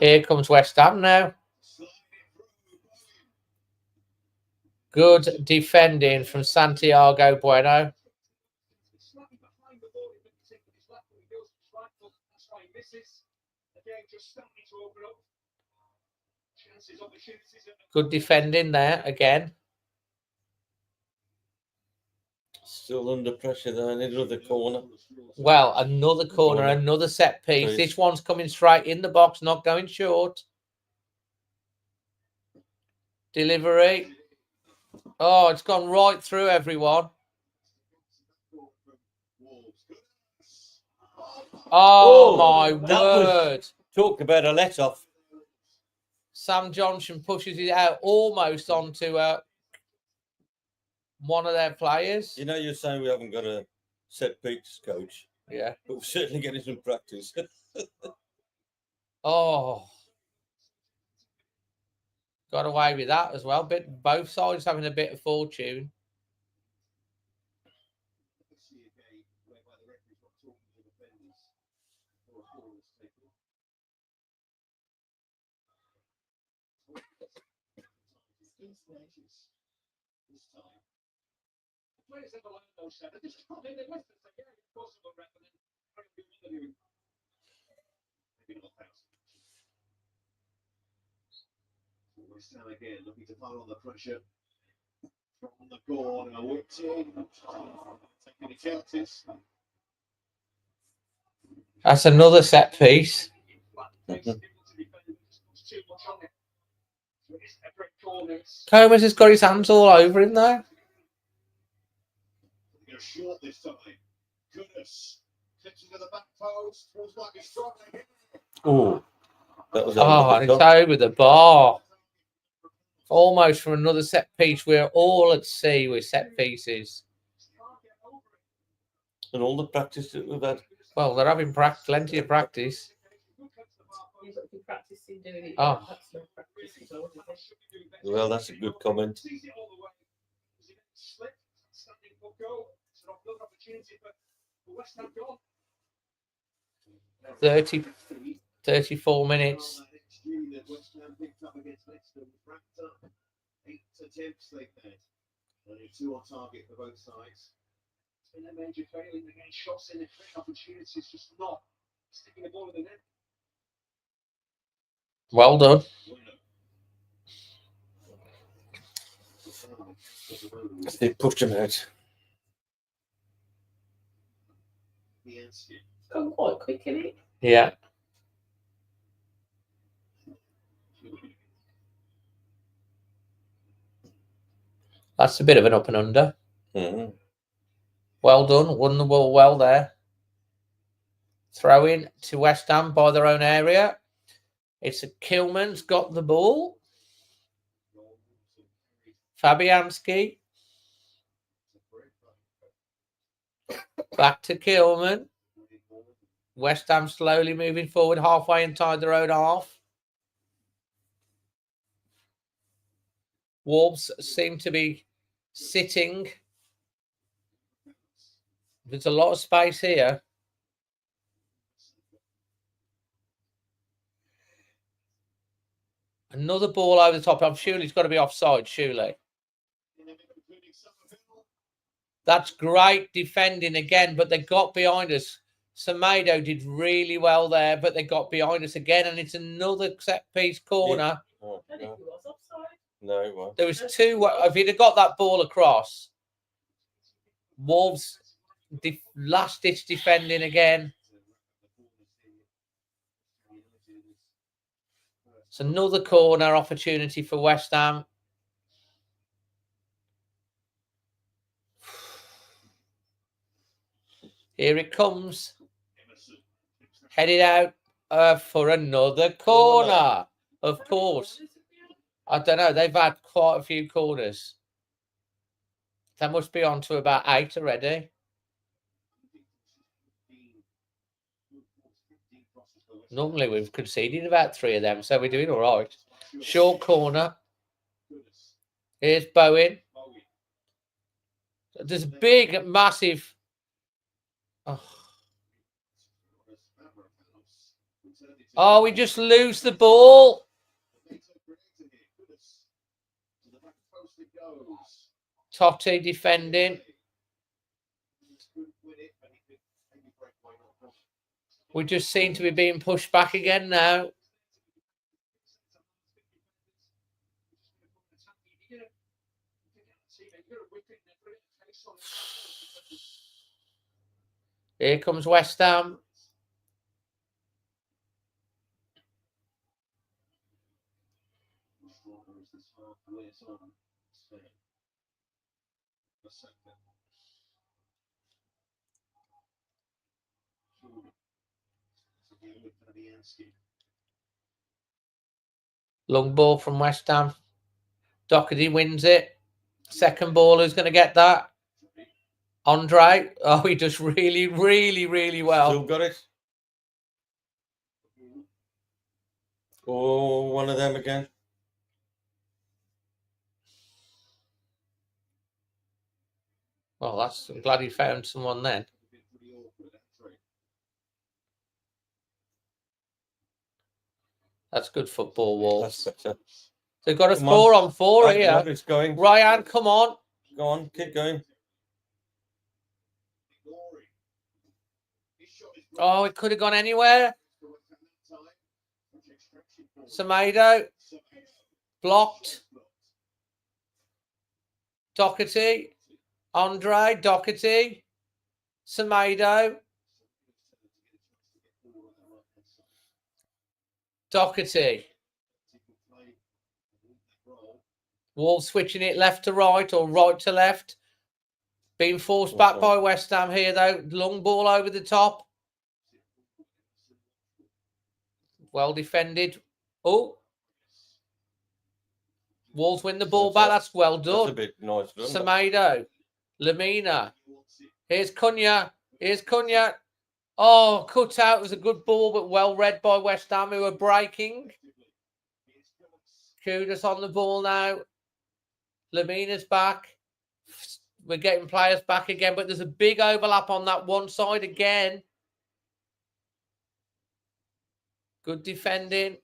Here comes West Ham now. Good defending from Santiago Bueno. Good defending there again. Still under pressure there. Another corner. Well, another corner, another set piece. This one's coming straight in the box, not going short. Delivery. Oh, it's gone right through everyone. Oh, my word. Talk about a let-off. Sam Johnson pushes it out almost onto one of their players. You know, you're saying we haven't got a set piece coach. Yeah. But we're certainly getting some practice. Oh. Got away with that as well. Both sides having a bit of fortune. West Ham again looking to pile on the pressure from the corner. Whipped in, taking any chances. That's another set piece. Comas has got his hands all over him though. Short this time. Goodness. Tips into the back post. Feels like he's struggling. Oh, that was and it's over the bar. Almost from another set piece. We're all at sea with set pieces. And all the practice that we've had. Well, they're having plenty of practice. Oh. Well, that's a good comment. 34 minutes. 8 attempts they've had. Only 2 on target for both sides. It's been a major failing. They're getting shots in, they're creating opportunities, just not sticking the ball in the net. Well done. They pushed him out. It's gone quite quick, isn't it? Yeah. That's a bit of an up and under. Mm-hmm. Well done. Won the ball well there. Throw in to West Ham by their own area. It's a Kilman's got the ball. Fabianski. Back to Kilman. West Ham slowly moving forward, halfway inside their own half. Wolves seem to be sitting. There's a lot of space here. Another ball over the top. I'm sure it's got to be offside, surely. That's great defending again, but they got behind us. Semedo did really well there, but they got behind us again, and it's another set-piece corner. Yeah. Oh, I think no. he was offside. No, it won't. There was two. If he'd have got that ball across, Wolves last-ditch defending again. It's another corner opportunity for West Ham. Here it comes. Headed out for another corner. Of course. I don't know. They've had quite a few corners. That must be on to about 8 already. Normally we've conceded about 3 of them, so we're doing all right. Short corner. Here's Bowen. There's a big, massive... Oh, we just lose the ball. Totti defending. We just seem to be being pushed back again now. Here comes West Ham. Long ball from West Ham. Doherty wins it. Second ball, who's going to get that? Andre. Oh, he does really, really, really well. Still got it. Oh, one of them again. Well, I'm glad he found someone then. That's good football, Wolves. That's better. They've got a Come 4-on-4 I here. know it's going. Ryan, come on. Go on, keep going. Oh, it could have gone anywhere. Semedo. Blocked. Doherty. Andre. Doherty. Semedo. Doherty. Wolves switching it left to right or right to left. Being forced back by West Ham here, though. Long ball over the top. Well defended. Oh. Wolves win the ball back. That's well done. That's a bit nice done. Semedo. Lamina. Here's Cunha. Here's Cunha. Oh, cut out. It was a good ball, but well read by West Ham, who are breaking. Kudus on the ball now. Lamina's back. We're getting players back again, but there's a big overlap on that one side again. Good defending.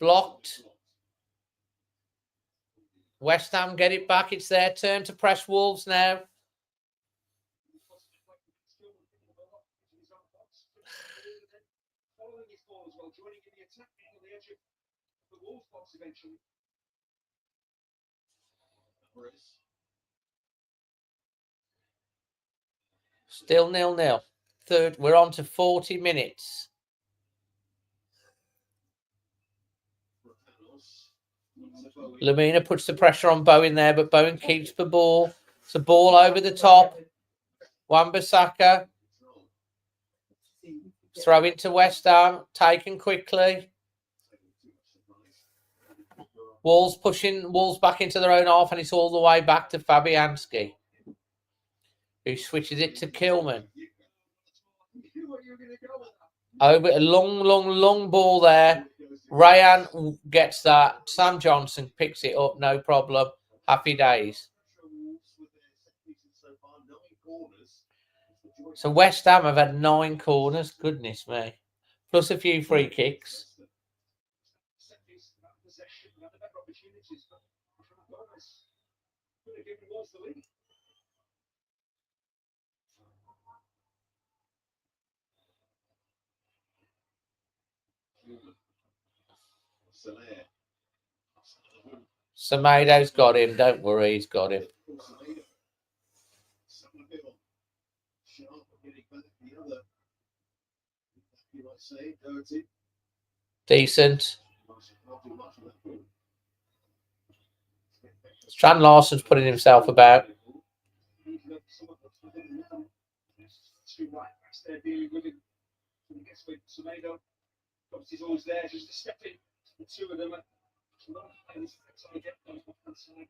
Blocked. West Ham get it back. It's their turn to press Wolves now. Still 0-0. Third, we're on to 40 minutes. Lamina puts the pressure on Bowen there, but Bowen keeps the ball. It's a ball over the top. Wan-Bissaka. Throw it to West Ham. Taken quickly. Wolves pushing Wolves back into their own half, and it's all the way back to Fabianski, who switches it to Kilman. Over a long ball there. Ryan gets that. Sam Johnson picks it up, no problem. Happy days. So West Ham have had 9 corners. Goodness me. Plus a few free kicks. Semedo's got him. Don't worry, he's got him. Decent. Strand Larsen's putting himself about. He's always there just to step in. The two of them are trying to get those off that side.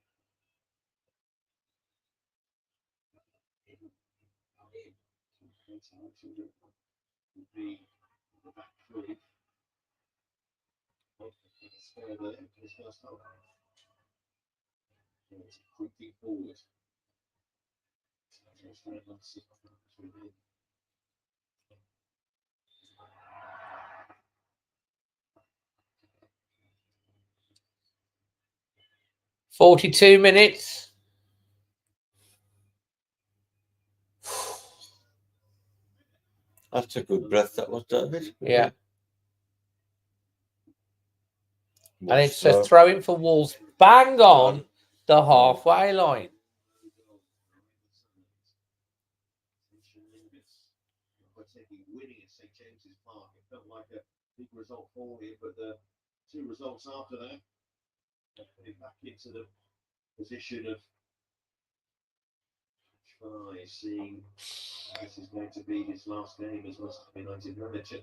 The back three. Quickly forward. 42 minutes. That's a good breath, that was, David. Yeah. And it's a throw-in for Wolves. Bang on the halfway line. Winning at St James's Park. It felt like a big result for him, but the 2 results after that put him back into the position of seeing this is going to be his last game as West Ham United manager.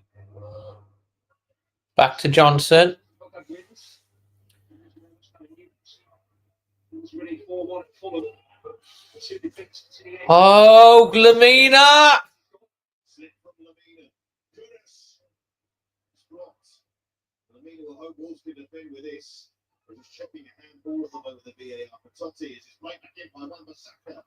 Back to Johnson. Oh, Glamina! Lamina will hope Wolves can defend with this. We're just checking a handball of them over the VAR for Totti as it's right back in by Wan-Bissaka.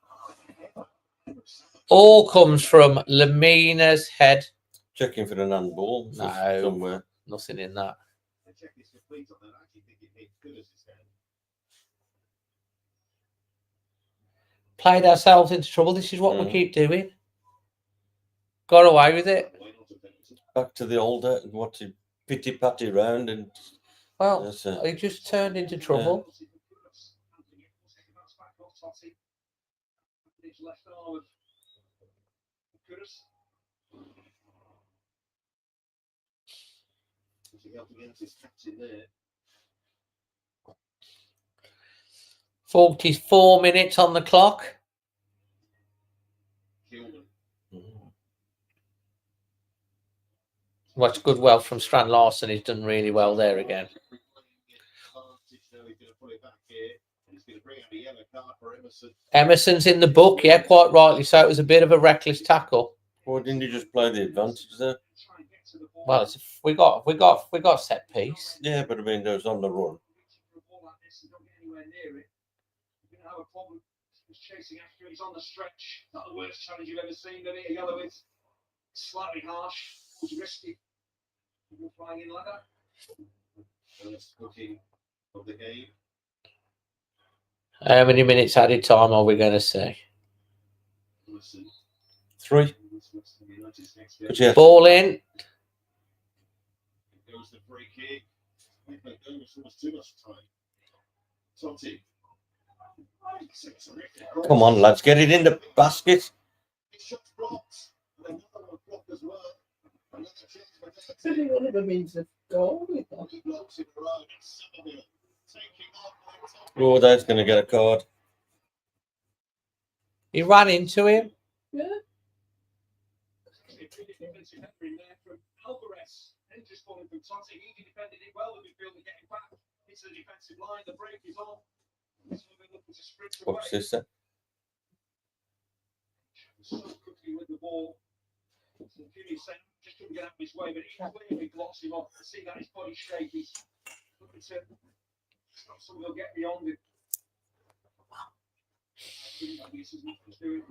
All comes from Lamina's head. Checking for an handball. No, somewhere. Nothing in that. The check is complete on that. I actually think it hit Kudus' hand. Played ourselves into trouble. This is what we keep doing. Got away with it. Back to the older, what's it, pity-patty round and... Well, he just turned into trouble. Yeah. 44 minutes on the clock. What's good well from Strand Larsen. He's done really well there again. Emerson's in the book, yeah, quite rightly so. It was a bit of a reckless tackle. Why didn't you just play the advantage there? Well, we got set piece. Yeah, but I mean, those on the run. Chasing after it, he's on the stretch. Not the worst challenge you've ever seen, is it? A yellow is slightly harsh. It was risky. People flying in like that. First booking of the game. How many minutes added time are we going to see? 3. Yeah. Ball in. Goes the free kick. Too much time. Totti. Come on, lads, get it in the basket. One of them means a goal. Oh, that's going to get a card. He ran into him. Yeah. Totti, he defended it well. The midfielder getting back into the defensive line. The break is on. Looking to sprint away. What's this then? So quickly with the ball. Just couldn't get out of his way, but he clearly blocks him off. To see that his body shape, he's looking to stop someone will get beyond him. This is what he's doing.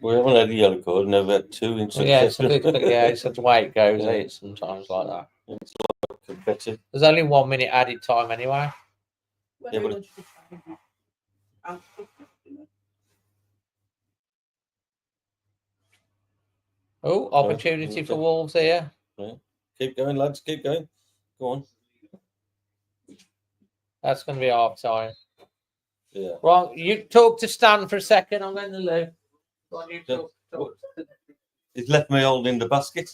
We haven't had a yellow card, never had two in Yeah, it's succession. it's the way it goes. It's sometimes like that. Competitive. There's only 1 minute added time anyway. Yeah, but Oh, opportunity for Wolves here. keep going, lads. Keep going. Go on. That's going to be half time. Yeah. Right, you talk to Stan for a second. I'm going to Lou. Go on, you talk. He's left me holding the basket.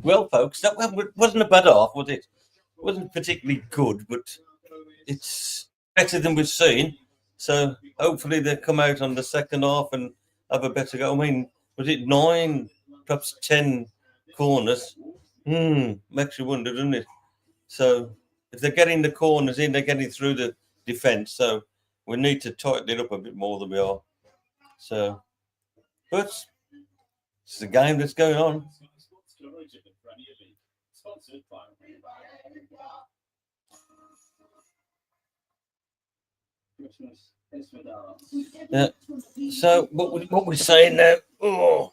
Well, folks, that wasn't a bad half, was it? It wasn't particularly good, but it's better than we've seen. So hopefully they'll come out on the second half and have a better go. I mean, was it 9, perhaps 10 corners? Makes you wonder, doesn't it? So if they're getting the corners in, they're getting through the defence. So we need to tighten it up a bit more than we are. So, but it's the game that's going on. Yeah. So what we're saying now? Oh.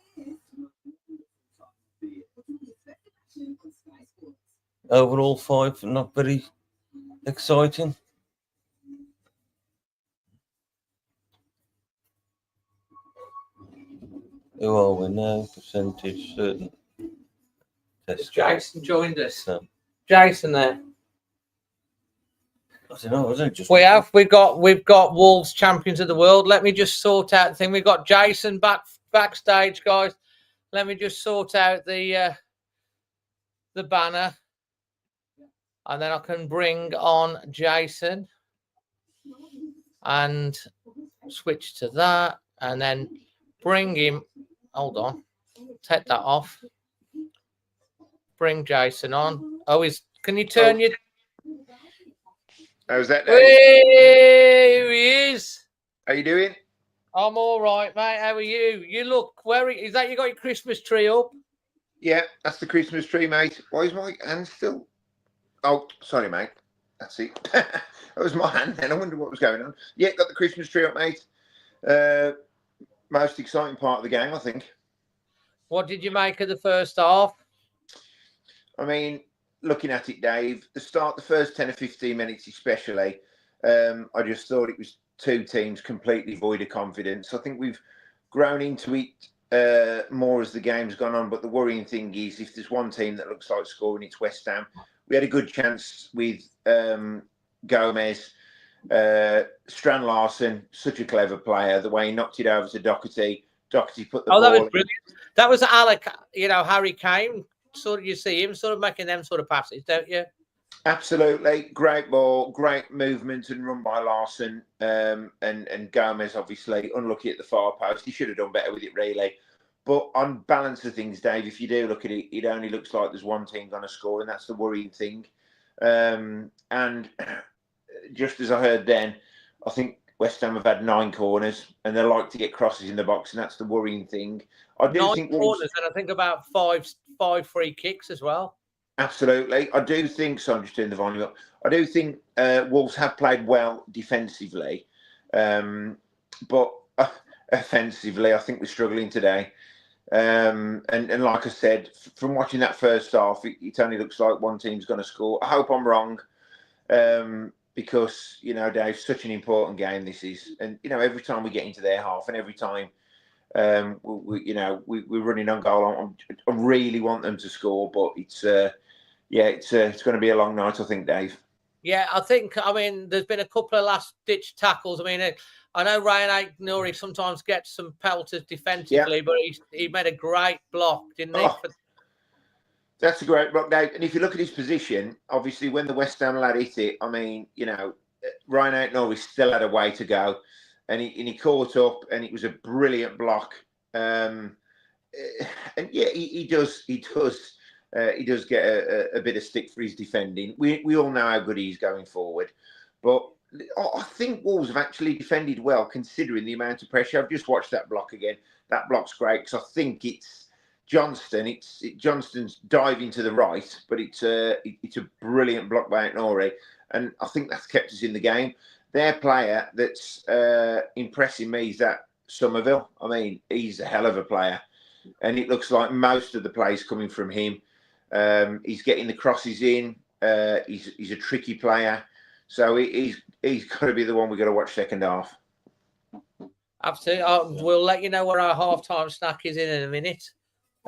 Overall 5, not very exciting. Who are we now? Percentage certain. Test. Jason joined us. So, Jason there. I don't know, wasn't it just We've got Wolves champions of the world. Let me just sort out the thing. We've got Jason backstage, guys. Let me just sort out the banner. And then I can bring on Jason and switch to that and then bring him. Hold on. Take that off. Bring Jason on. Can you turn your... How's that? Here he is. How you doing? I'm all right, mate. How are you? You look is that you got your Christmas tree up? Yeah, that's the Christmas tree, mate. Why is my hand still? Oh, sorry, mate. That's it. That was my hand then. I wonder what was going on. Yeah, got the Christmas tree up, mate. Most exciting part of the game, I think. What did you make of the first half? I mean, looking at it, Dave, the first 10 or 15 minutes especially, I just thought it was two teams completely void of confidence. I think we've grown into it more as the game's gone on, but the worrying thing is if there's one team that looks like scoring, it's West Ham. We had a good chance with Gomez. Strand Larson, such a clever player. The way he knocked it over to Doherty. Doherty put the ball. That was brilliant. That was Alec, Harry Kane. Sort of, you see him sort of making them sort of passes, don't you? Absolutely. Great ball, great movement and run by Larson. And Gomez, obviously, unlucky at the far post. He should have done better with it, really. But on balance of things, Dave, if you do look at it, it only looks like there's one team going to score, and that's the worrying thing. And just as I heard then, I think West Ham have had 9 corners, and they like to get crosses in the box, and that's the worrying thing. I do 9 think corners, and I think about five free kicks as well. Absolutely. I do think, so I'm just doing the volume up. I do think Wolves have played well defensively, but offensively, I think we're struggling today. And like I said, from watching that first half, it only looks like one team's going to score. I hope I'm wrong, because, Dave, such an important game this is. And, every time we get into their half and every time we're running on goal, I really want them to score, but it's going to be a long night, I think, Dave. Yeah, I mean, there's been a couple of last-ditch tackles. I mean, I know Ryan Nouri sometimes gets some pelters defensively, but he made a great block, didn't he? That's a great block, Dave. And if you look at his position, obviously, when the West Ham lad hit it, I mean, Ryan Nouri still had a way to go. And he caught up, and it was a brilliant block And yeah, he does get a bit of stick for his defending. We all know how good he's going forward, but I think Wolves have actually defended well considering the amount of pressure. I've just watched that block again. That block's great because I think it's Johnston. Johnston's diving to the right, but it's a brilliant block by Nori, and I think that's kept us in the game. Their player that's impressing me is that Somerville. I mean, he's a hell of a player, and it looks like most of the plays coming from him. He's getting the crosses in. He's a tricky player, so he's got to be the one we've got to watch second half. Absolutely. We'll let you know what our halftime snack is in a minute,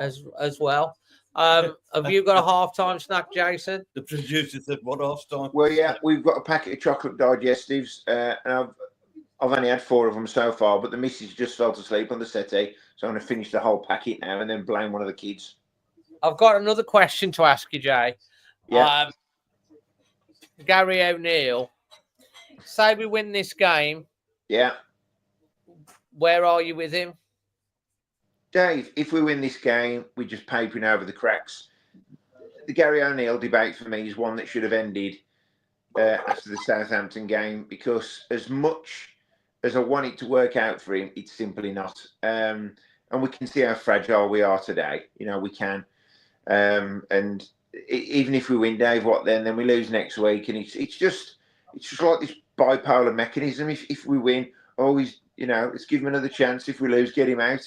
as well. Have you got a halftime snack, Jason? The producer said, "What halftime?" Well, yeah, we've got a packet of chocolate digestives, and I've only had 4 of them so far, but the missus just fell asleep on the settee, so I'm going to finish the whole packet now and then blame one of the kids. I've got another question to ask you, Jay. Yeah. Gary O'Neill, say we win this game. Yeah. Where are you with him? Dave, if we win this game, we're just papering over the cracks. The Gary O'Neill debate for me is one that should have ended after the Southampton game, because as much as I want it to work out for him, it's simply not. And we can see how fragile we are today. You know, we can. And even if we win, Dave, what then? Then we lose next week, and it's just like this bipolar mechanism. If we win, always, you know, let's give him another chance. If we lose, get him out.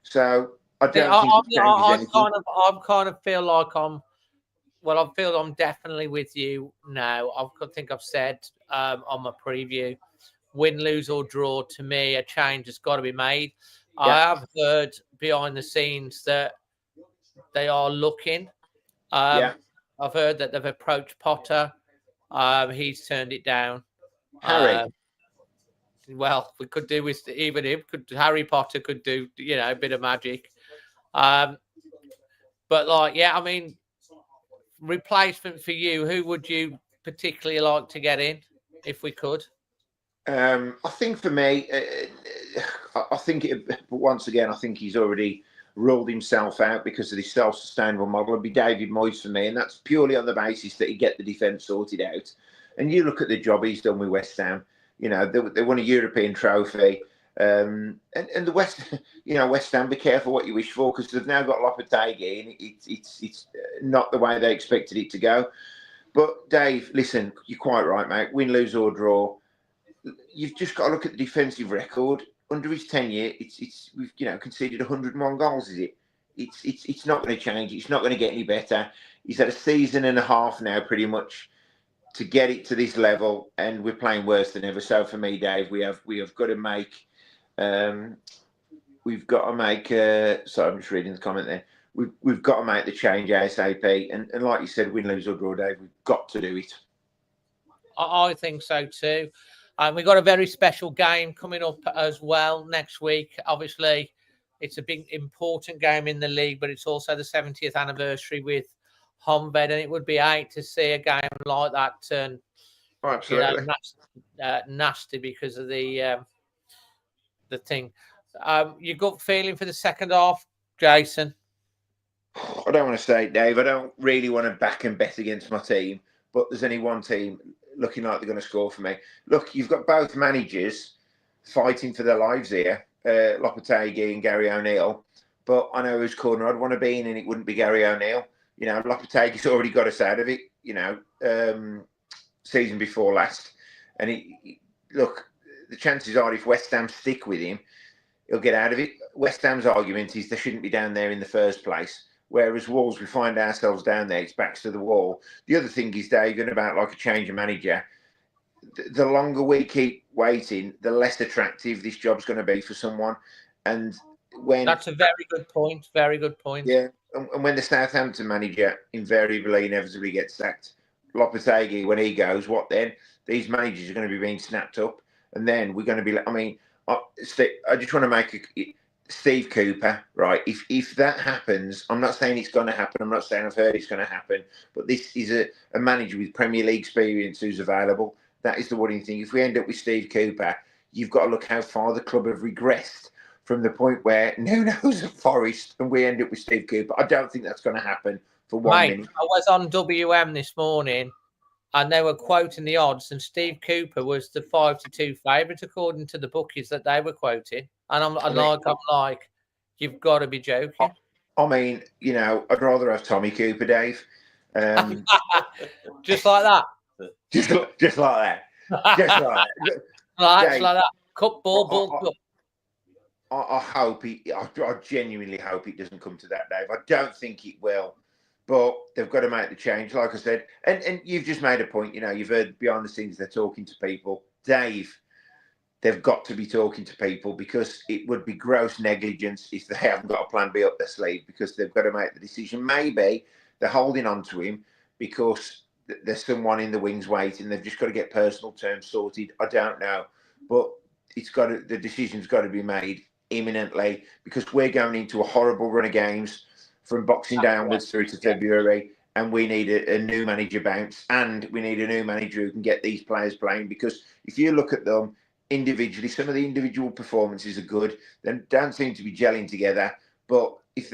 So I don't think I kind of feel like I feel I'm definitely with you now. I think I've said on my preview, win, lose or draw, to me, a change has got to be made. Yeah. I have heard behind the scenes that they are looking. I've heard that they've approached Potter. He's turned it down. Harry. Well, we could do with even him. Harry Potter could do, you know, a bit of magic. But like, yeah, I mean, replacement for you, who would you particularly like to get in if we could? I think for me, I think once again, I think he's already ruled himself out because of the self-sustainable model. It'd be David Moyes for me, and that's purely on the basis that he get the defence sorted out. And you look at the job he's done with West Ham. You know, they won a European trophy, and the West Ham, be careful what you wish for, because they've now got Lopetegui, and it's not the way they expected it to go. But Dave, listen, you're quite right, mate. Win, lose or draw, you've just got to look at the defensive record under his tenure. We've conceded 101 goals. Is it? It's not going to change. It's not going to get any better. He's had a season and a half now, pretty much, to get it to this level, and we're playing worse than ever. So for me, Dave, we have got to make. We've got to make. Sorry, I'm just reading the comment there. We've got to make the change ASAP, and like you said, win, lose or draw, Dave, we've got to do it. I think so too. We've got a very special game coming up as well next week. Obviously, it's a big, important game in the league, but it's also the 70th anniversary with Honved, and it would be great to see a game like that turn nasty because of the thing. Your gut feeling for the second half, Jason? I don't want to say it, Dave. I don't really want to back and bet against my team, but there's only one team looking like they're going to score for me. Look, you've got both managers fighting for their lives here, Lopetegui and Gary O'Neill. But I know whose corner I'd want to be in, and it wouldn't be Gary O'Neill. You know, Lopetegui's already got us out of it, you know, season before last. And look, the chances are if West Ham stick with him, he'll get out of it. West Ham's argument is they shouldn't be down there in the first place. Whereas Wolves, we find ourselves down there, it's backs to the wall. The other thing is, Dave, and about like a change of manager, the longer we keep waiting, the less attractive this job's going to be for someone. And when that's a very good point. Very good point. Yeah. And when the Southampton manager inevitably gets sacked, Lopetegui, when he goes, what then? These managers are going to be being snapped up. And then we're going to be, I mean, I just want to make Steve Cooper, right? If that happens, I'm not saying it's going to happen. I'm not saying I've heard it's going to happen. But this is a manager with Premier League experience who's available. That is the worrying thing. If we end up with Steve Cooper, you've got to look how far the club have regressed from the point where Nuno's at Forest and we end up with Steve Cooper. I don't think that's going to happen for 1 minute. I was on WM this morning and they were quoting the odds, and Steve Cooper was the 5-2 favourite according to the bookies that they were quoting. And I'm like, you've got to be joking. I mean, you know, I'd rather have Tommy Cooper, Dave. Just like that. Just like that. Just like that. Like that. Cup ball, cup. I hope I genuinely hope it doesn't come to that, Dave. I don't think it will, but they've got to make the change, like I said. And you've just made a point. You know, you've heard behind the scenes they're talking to people, Dave. They've got to be talking to people, because it would be gross negligence if they haven't got a plan B up their sleeve, because they've got to make the decision. Maybe they're holding on to him because there's someone in the wings waiting. They've just got to get personal terms sorted. I don't know, but the decision's got to be made imminently, because we're going into a horrible run of games from Boxing Day onwards through to February, and we need a new manager bounce, and we need a new manager who can get these players playing. Because if you look at them individually, some of the individual performances are good. They don't seem to be gelling together. But if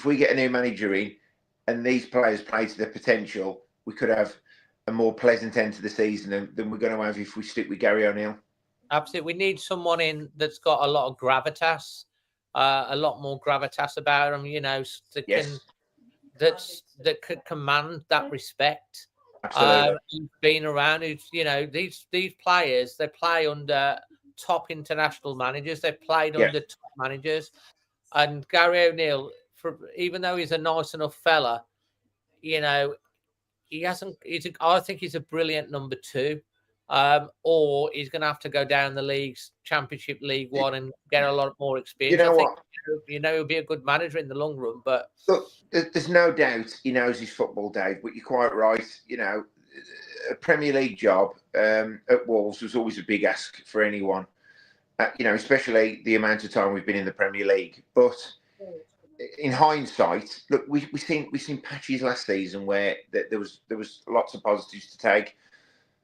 we get a new manager in and these players play to their potential, we could have a more pleasant end to the season than we're going to have if we stick with Gary O'Neill. Absolutely. We need someone in that's got a lot of gravitas, a lot more gravitas about them, you know, that could command that respect. Who's been around, who's, you know, these players, they play under top international managers, they've played under top managers. And Gary O'Neill, even though he's a nice enough fella, you know, I think he's a brilliant number 2. Or he's going to have to go down the leagues, Championship, League One, and get a lot more experience. You know what? He'll be a good manager in the long run. But look, there's no doubt he knows his football, Dave. But you're quite right. You know, a Premier League job at Wolves was always a big ask for anyone. You know, especially the amount of time we've been in the Premier League. But in hindsight, look, we've seen patches last season where there was lots of positives to take.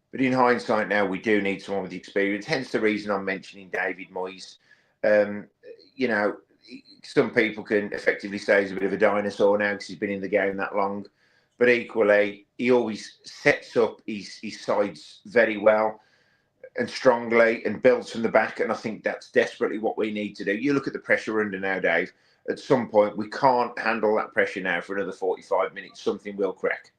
But in hindsight now, we do need someone with experience. Hence the reason I'm mentioning David Moyes. You know, some people can effectively say he's a bit of a dinosaur now because he's been in the game that long. But equally, he always sets up his sides very well and strongly and builds from the back. And I think that's desperately what we need to do. You look at the pressure we're under now, Dave. At some point, we can't handle that pressure now for another 45 minutes. Something will crack.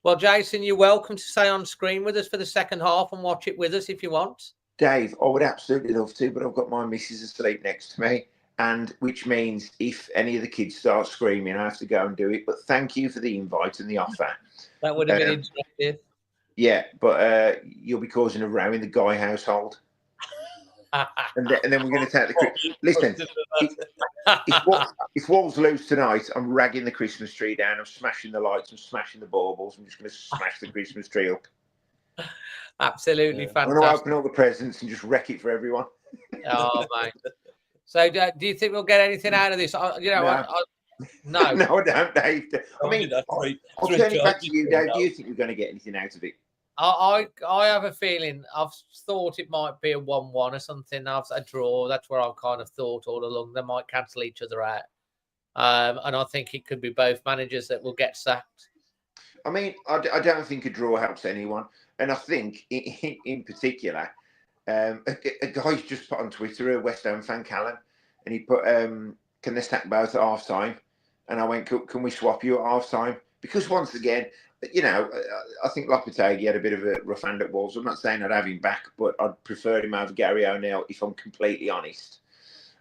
Well, Jason, you're welcome to stay on screen with us for the second half and watch it with us if you want. Dave, I would absolutely love to, but I've got my missus asleep next to me, and which means if any of the kids start screaming, I have to go and do it. But thank you for the invite and the offer. That would have been interesting. Yeah, but you'll be causing a row in the Guy household. and then we're going to take the... Listen, if Wolves lose tonight, I'm ragging the Christmas tree down. I'm smashing the lights. I'm smashing the baubles. I'm just going to smash the Christmas tree up. Absolutely fantastic. I'm going to open all the presents and just wreck it for everyone. Oh, mate. So do you think we'll get anything out of this? No. No, I don't, Dave. I mean, I'll turn it back to you, Dave. Do you think we're going to get anything out of it? I have a feeling. I've thought it might be a 1-1 or something. A draw. That's where I've kind of thought all along. They might cancel each other out. And I think it could be both managers that will get sacked. I mean, I don't think a draw helps anyone. And I think, in particular, a guy's just put on Twitter, a West Ham fan, Callum, and he put, can they stack both at half-time? And I went, can we swap you at half-time? Because once again... You know, I think Lopetegui had a bit of a rough hand at Wolves. I'm not saying I'd have him back, but I'd prefer him over Gary O'Neill, if I'm completely honest.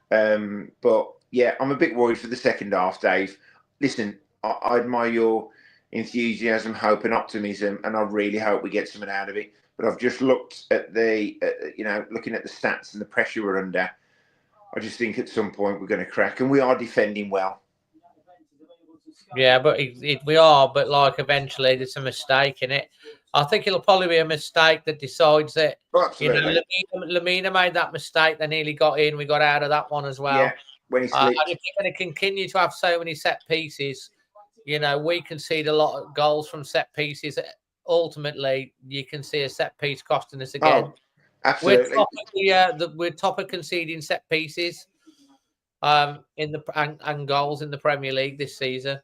But, yeah, I'm a bit worried for the second half, Dave. Listen, I admire your enthusiasm, hope and optimism, and I really hope we get something out of it. But I've just looked at looking at the stats and the pressure we're under. I just think at some point we're going to crack, and we are defending well. Yeah, but we are. But like eventually, there's a mistake in it. I think it'll probably be a mistake that decides it. Absolutely. You know, Lamina made that mistake. They nearly got in. We got out of that one as well. Yeah, when he slipped. And if you're going to continue to have so many set pieces, you know, we concede a lot of goals from set pieces. Ultimately, you can see a set piece costing us again. Absolutely. We're top of conceding set pieces in the and goals in the Premier League this season.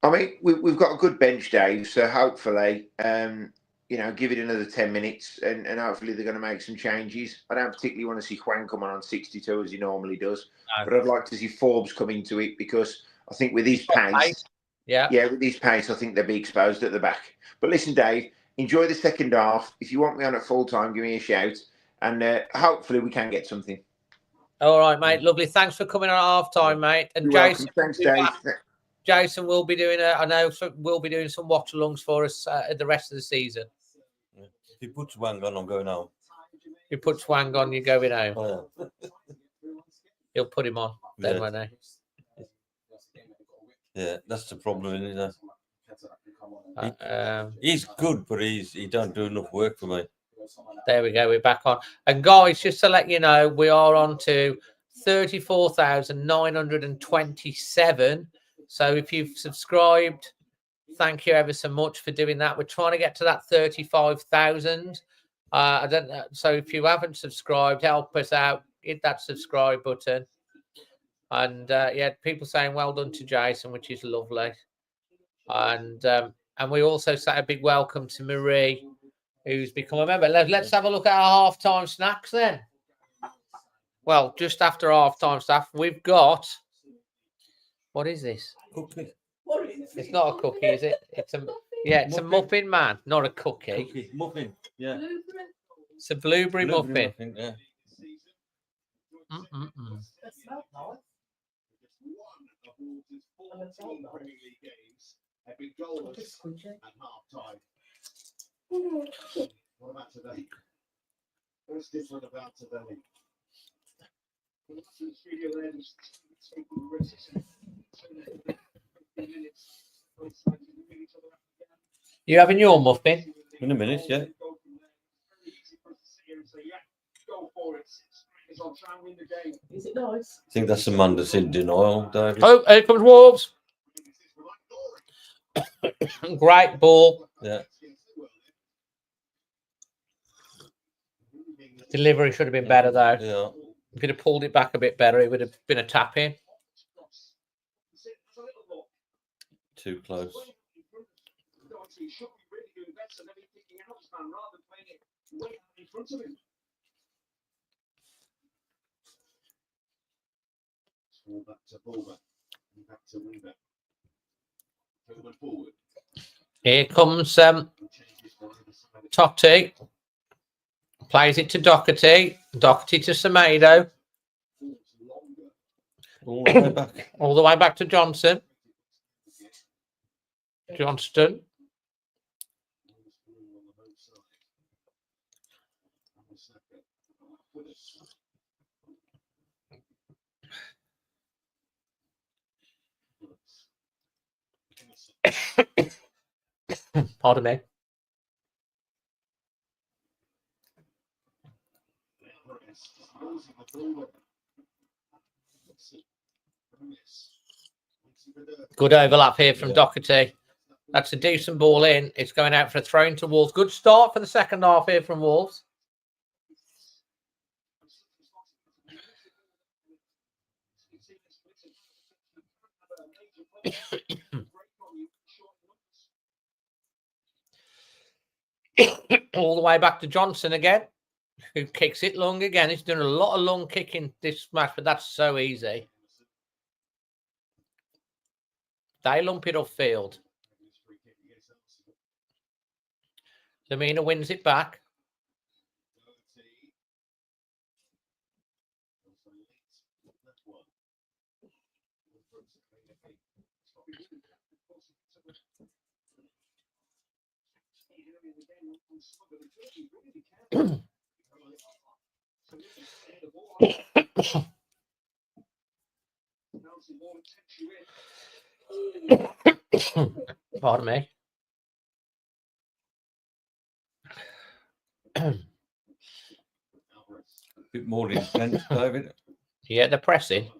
I mean, we've got a good bench, Dave. So hopefully, give it another 10 minutes, and hopefully they're going to make some changes. I don't particularly want to see Juan come on 62 as he normally does, but I'd like to see Forbes come into it because I think with his pace, with his pace, I think they'll be exposed at the back. But listen, Dave, enjoy the second half. If you want me on at full time, give me a shout, and hopefully we can get something. All right, mate. Lovely. Thanks for coming on at half time, mate. And You're Jason, welcome. Thanks, Dave. Jason will be doing we'll be doing some watch-alongs for us the rest of the season. If you put Swang on, I'm going home. You put Swang on, you're going home. Oh, yeah. He'll put him on then, won't he? Yeah, that's the problem, isn't it? He's good, but he don't do enough work for me. There we go. We're back on. And guys, just to let you know, we are on to 34,927. So if you've subscribed, thank you ever so much for doing that. We're trying to get to that 35,000. I don't know. So if you haven't subscribed, help us out. Hit that subscribe button. And people saying well done to Jason, which is lovely. And we also say a big welcome to Marie, who's become a member. Let's have a look at our halftime snacks then. Well, just after halftime stuff, we've got. What is this? Cookie. It's not a cookie, is it? It's a it's a muffin, man, not a cookie. Muffin, yeah. It's a blueberry muffin. Yeah. What about today? What's different about today? You having your muffin? In a minute, yeah. Is it nice? I think that's the man that's in denial, David. Oh, here comes Wolves. Great ball. Yeah. Delivery should have been better, though. Yeah. If you'd have pulled it back a bit better, it would have been a tap in. Too close. Here comes Totti. Plays it to Doherty. Doherty to Semedo. All the way back. All the way back to Johnson. Johnston. Pardon me. Good overlap here from Doherty. That's a decent ball in. It's going out for a throw into Wolves. Good start for the second half here from Wolves. All the way back to Johnson again, who kicks it long again. He's doing a lot of long kicking this match, but that's so easy. They lump it upfield. Lamina wins it back. Pardon me. A bit more intense, David. Yeah, they're pressing.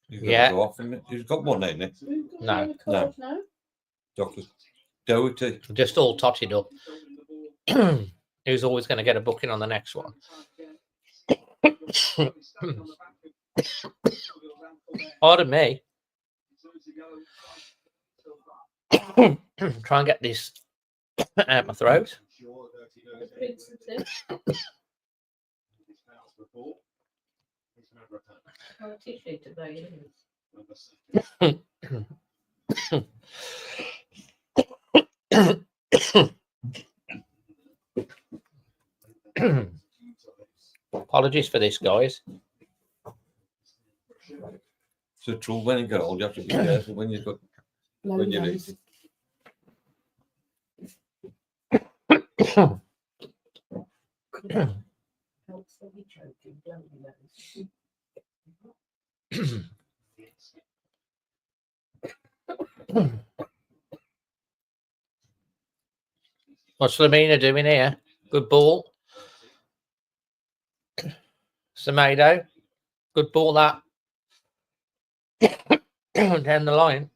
He's got Yeah. to go off, isn't it? He's got one, ain't he? No. No. Doherty. Just all totted up. Who's always going to get a booking on the next one? Pardon me. Try and get this out my throat. Apologies for this, guys. So true. When you get old, you have to be careful when you got when you're eating. What's Lamina doing here? Good ball. Semedo. Good ball that. Down the line.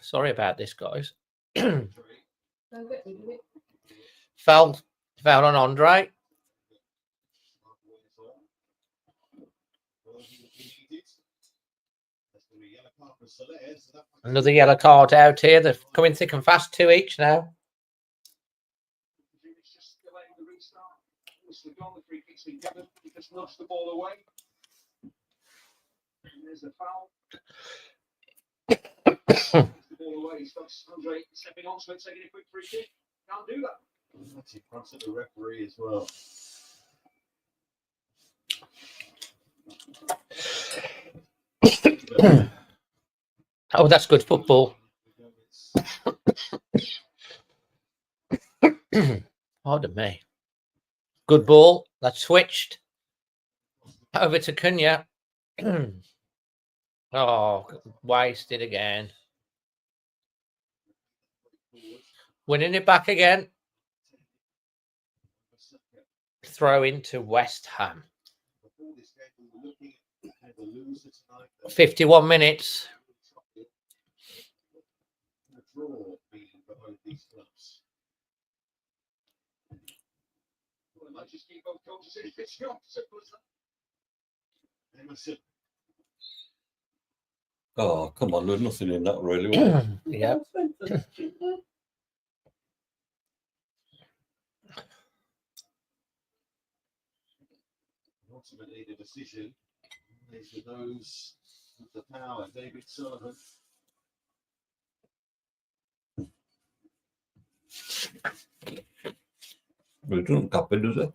Sorry about this, guys. Foul on Andre. Another yellow card out here. They're coming thick and fast, 2 each now. Just nudged the ball away. And there's the foul. The ball away. Stops Andre stepping on, so it's taking a quick free kick. Can't do that. That's in front of the referee as well. Oh, that's good football. Pardon me. Good ball. That's switched. Over to Cunha. Oh, wasted again. Winning it back again. Throw into West Ham. 51 minutes. Oh, come on, there's nothing in that really. Was it? Yeah. Ultimately, the decision is with those with the power. David Sullivan. Well, it doesn't cap it, does it?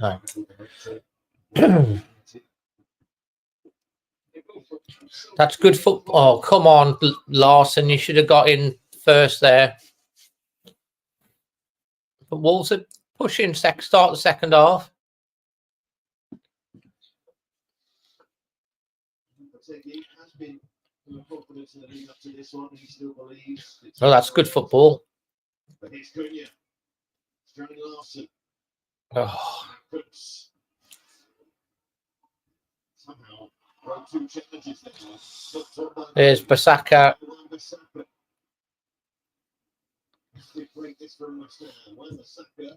No. That's good football. Oh, come on, Larson. You should have got in first there. But Wolves are pushing, start the second half. Oh, that's good football. Oh. There's Basaka.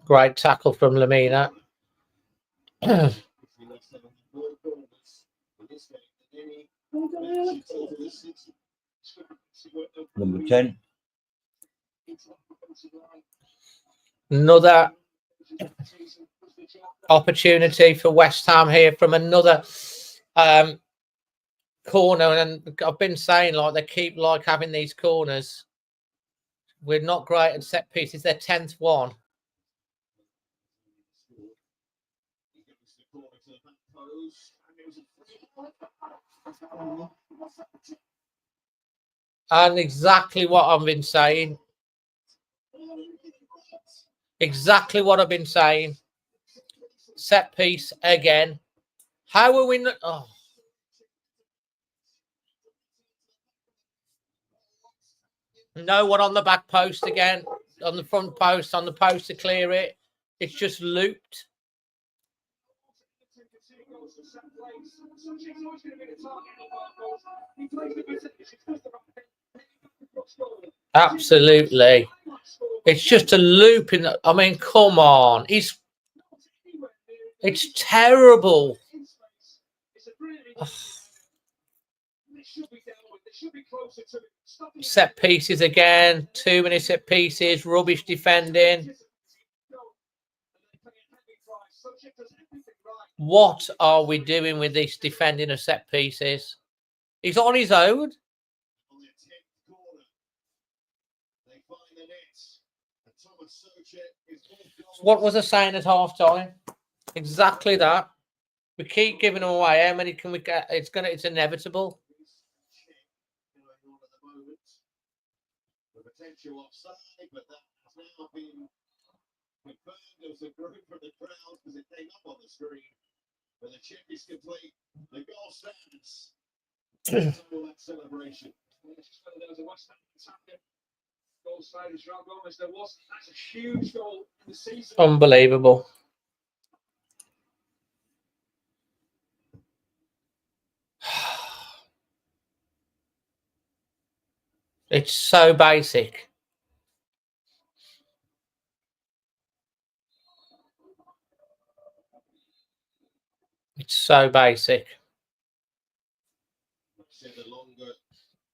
Great tackle from Lamina. Number 10. Another opportunity for West Ham here from another corner, and I've been saying like they keep like having these corners. We're not great at set pieces. Their 10th one. And exactly what I've been saying. Exactly what I've been saying. Set piece again. How are we not? Oh. No one on the back post again. On the front post, on the post to clear it. It's just looped. Absolutely. It's just a loop in. I mean, come on. It's terrible. Set pieces again. Too many set pieces. Rubbish defending. What are we doing with this defending of set pieces? He's on his own. What was I saying at half time? Exactly that. We keep giving them away. How many can we get? It's inevitable. The potential offside, but that has now been confirmed as a group from the crowd because it came up on the screen. When the check is complete, the goal stands. All that celebration. Just whether there was a West Ham attacker. Goal side is João Gomes. There was. That's a huge goal in the season. Unbelievable. It's so basic. It's so basic. The longer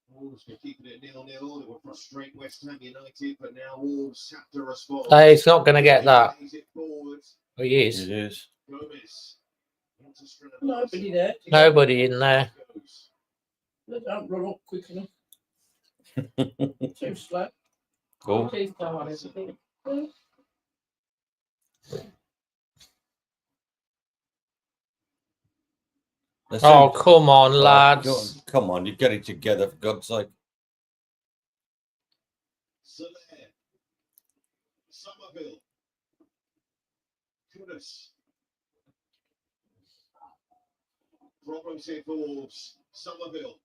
Wolves were keeping it 0-0, they were frustrating West Ham United, but now Wolves have to respond. Hey, it's not going to get that. He is. It is. Gomez. Nobody there. Nobody in there. They don't run up quick enough. Too slow. Cool. Please go on everything. Oh, come on, Go lads. on, come on, you get it together, for God's sake. Somerville. Goodness. Problems here for Wolves. Somerville.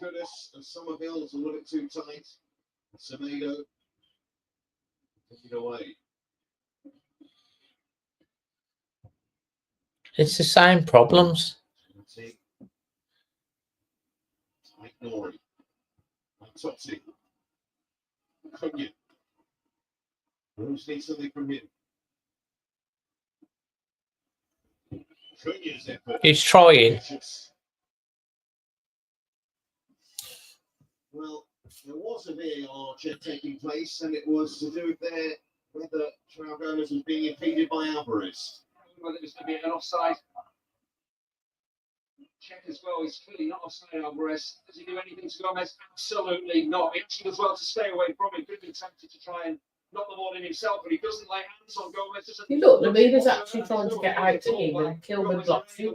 Goodness and Somerville is a little bit too tight. Semedo. Taking it away. It's the same problems. Tight Nori. Totti. Cunha. Wolves need something from him. Cunha's effort. He's trying. Well, there was a VAR check taking place, and it was to do with whether João Gomes was being impeded by Alvarez. Whether it was going to be an offside check as well. He's clearly not offside, Alvarez. Does he do anything to Gomez? Absolutely not. He actually does well to stay away from it. Could have been tempted to try and knock the ball in himself, but he doesn't lay hands on Gomez. You look, Lemina's actually trying to get out to him and Kilman blocks him.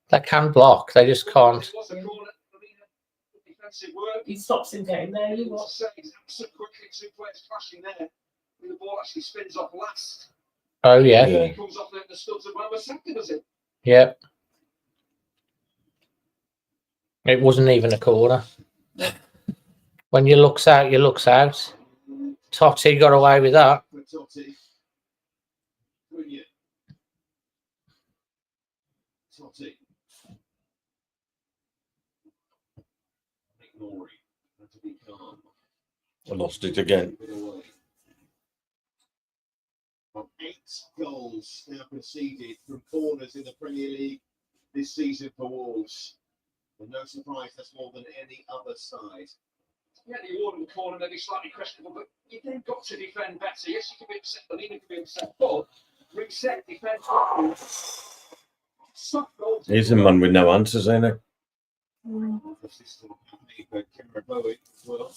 They can block, they just can't. He stops him getting there. You what? Quickly, two players clashing there. The ball actually spins off last. Oh, yeah. He comes off the studs and Wan-Bissaka does it. Yep. It wasn't even a corner. When you looks out, you looks out. Totti got away with that. Totti. Totti. Nori. To be calm. I lost it again. 8 goals now conceded from corners in the Premier League this season for Wolves. And no surprise, that's more than any other side. Yeah, the award of the corner may be slightly questionable, but you've then got to defend better. Yes, you can be upset, but even can be upset. But reset, defend. He's a man with no answers, ain't he? The system for Kemmer Bowie as well.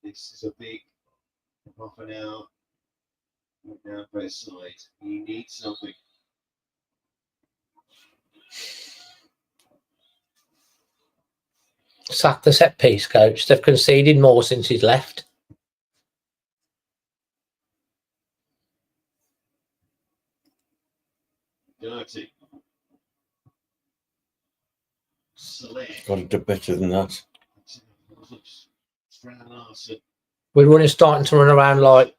This is a big half an hour Now for his side, he needs something. Sack the set piece coach. They've conceded more since he's left. Dirty. Select. Got to do better than that. We're running, starting to run around like,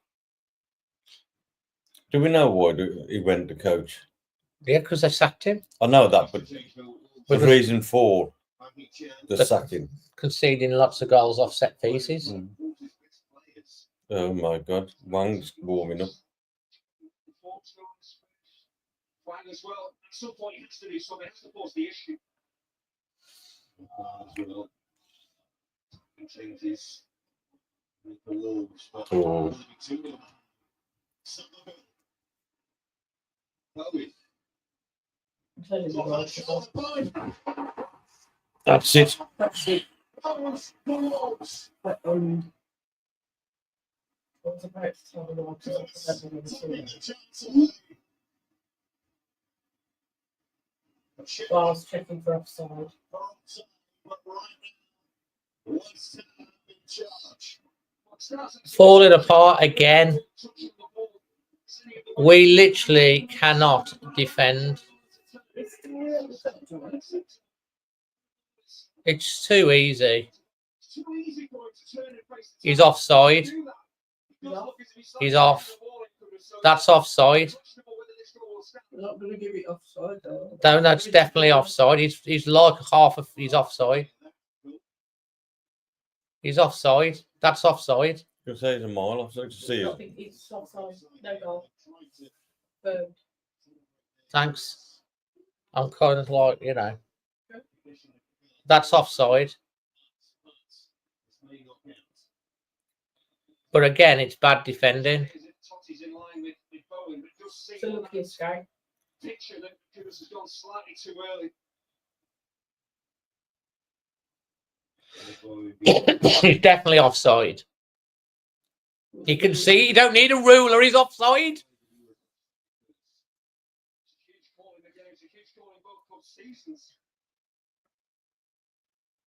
Do we know why he went to coach? yeah, because they sacked him. I know that, but the Because reason for the sacking. conceding lots of goals off set pieces. Oh my God, Wang's warming up. As well, at some point he has to do something, he has to force the issue. As well. Changes with the Wolves, but Oh. That's it. That's it. But, I was about to tell the Lord to I was checking for offside. Falling apart again. We literally cannot defend. It's too easy. He's offside. He's off. That's offside. We're not going to give it offside, though. No, that's definitely offside. He's like half of. He's offside. He's offside. That's offside. You say it's a mile off, so to see I it. think it's offside. No goal. Boom. Thanks. I'm kind of like, you know, that's offside. But again, it's bad defending. It's a lucky escape. Picture that Kudus has gone slightly too early. He's definitely offside. You can see, you don't need a ruler, he's offside.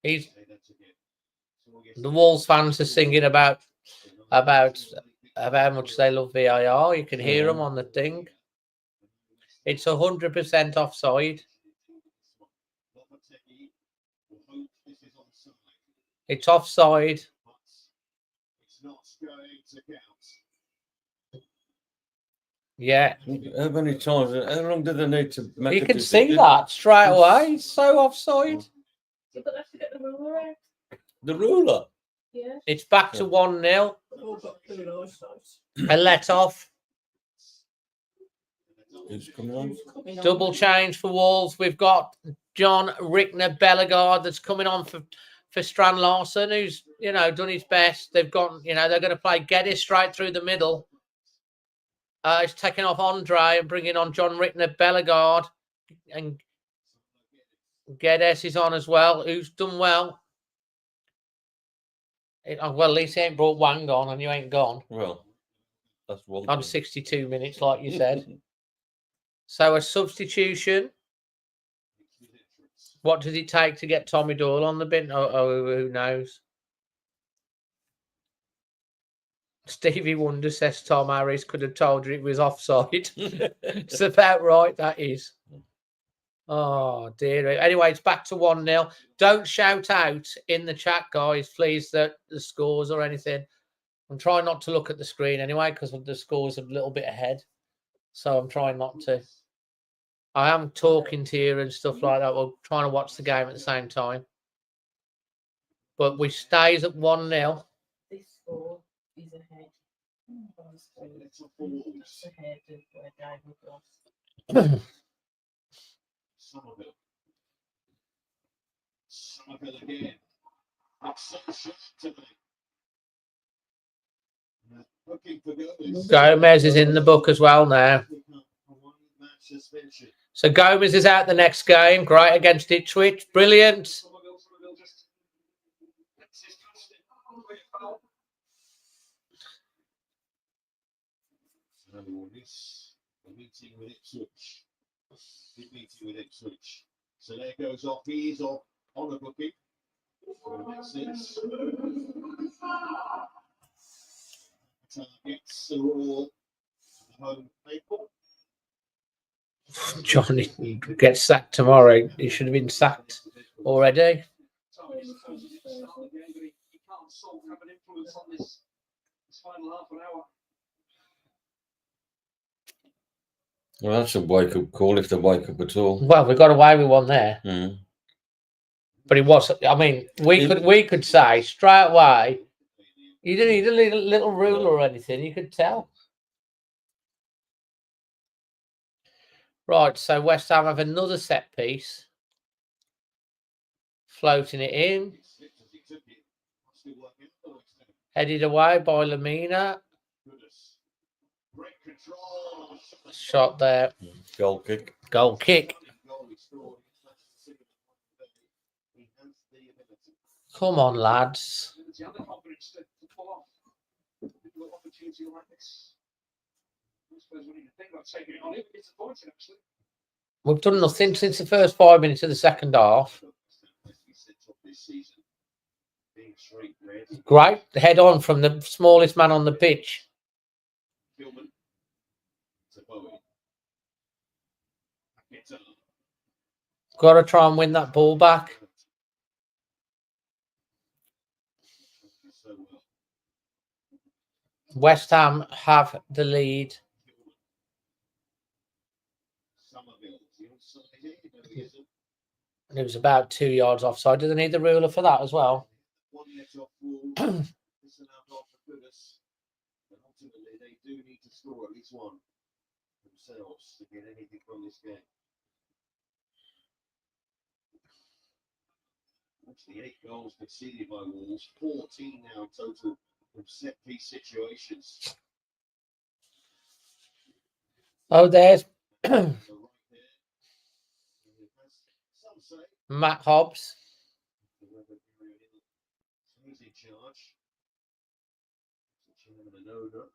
He's, the Wolves fans are singing about how much they love VAR. You can hear them on the thing. It's 100% offside. It's offside. Yeah. How many times? How long do they need to make You a can decision? see that straight away. It's so offside. You've got to get the ruler out. The ruler. Yeah. It's back to 1-0. We've all got clean eyesight. A let off. Who's coming on? Double change for Wolves. We've got John Rickner Bellegarde that's coming on for Strand Larson, who's, you know, done his best. They've got, you know, they're going to play Geddes straight through the middle. He's taking off Andre and bringing on John Rickner Bellegarde. And Geddes is on as well, who's done well. Well, at least he ain't brought Wang on and you ain't gone. Well, that's one On thing. 62 minutes, like you said. So a substitution. What does it take to get Tommy Doyle on the bin? Oh, who knows? Stevie Wonder says Tom Harris could have told you it was offside. It's about right, that is. Oh, dear. Anyway, it's back to 1-0. Don't shout out in the chat, guys, please, the scores or anything. I'm trying not to look at the screen anyway because the score's a little bit ahead. So I'm trying not to. I am talking to you and stuff like that. We're trying to watch the game at the same time. But we stays at 1-0. This score is ahead. That's ahead of where David was. Somerville. Somerville again. It's so short today. Looking for Gomez. Gomez is in the book as well now. So Gomez is out the next game. Great against Ipswich. Brilliant. Another one. This a meeting with Ipswich. Big meeting with Ipswich. So there goes off. He is off on a booking. Targets are all home faithful. Johnny gets sacked tomorrow. He should have been sacked already. Well, that's a wake-up call if they wake up at all. Well, we got away with one there, Mm. but it was. I mean, we could say straight away. You didn't need a little ruler or anything. You could tell. Right, so West Ham have another set piece. Floating it in. Headed away by Lamina. Shot there. Goal kick. Goal kick. Come on, lads. We've done nothing since the first 5 minutes of the second half. Great. Head on from the smallest man on the pitch. Got to try and win that ball back. West Ham have the lead. And it was about 2 yards offside. Do they need the ruler for that as well? Ultimately, they do need to score at least one themselves to get anything from this game. Actually, 8 goals conceded by Wolves, 14 now total from set piece situations. Oh, there's So right there, some say Matt Hobbs. who's in charge. Chairman and owner.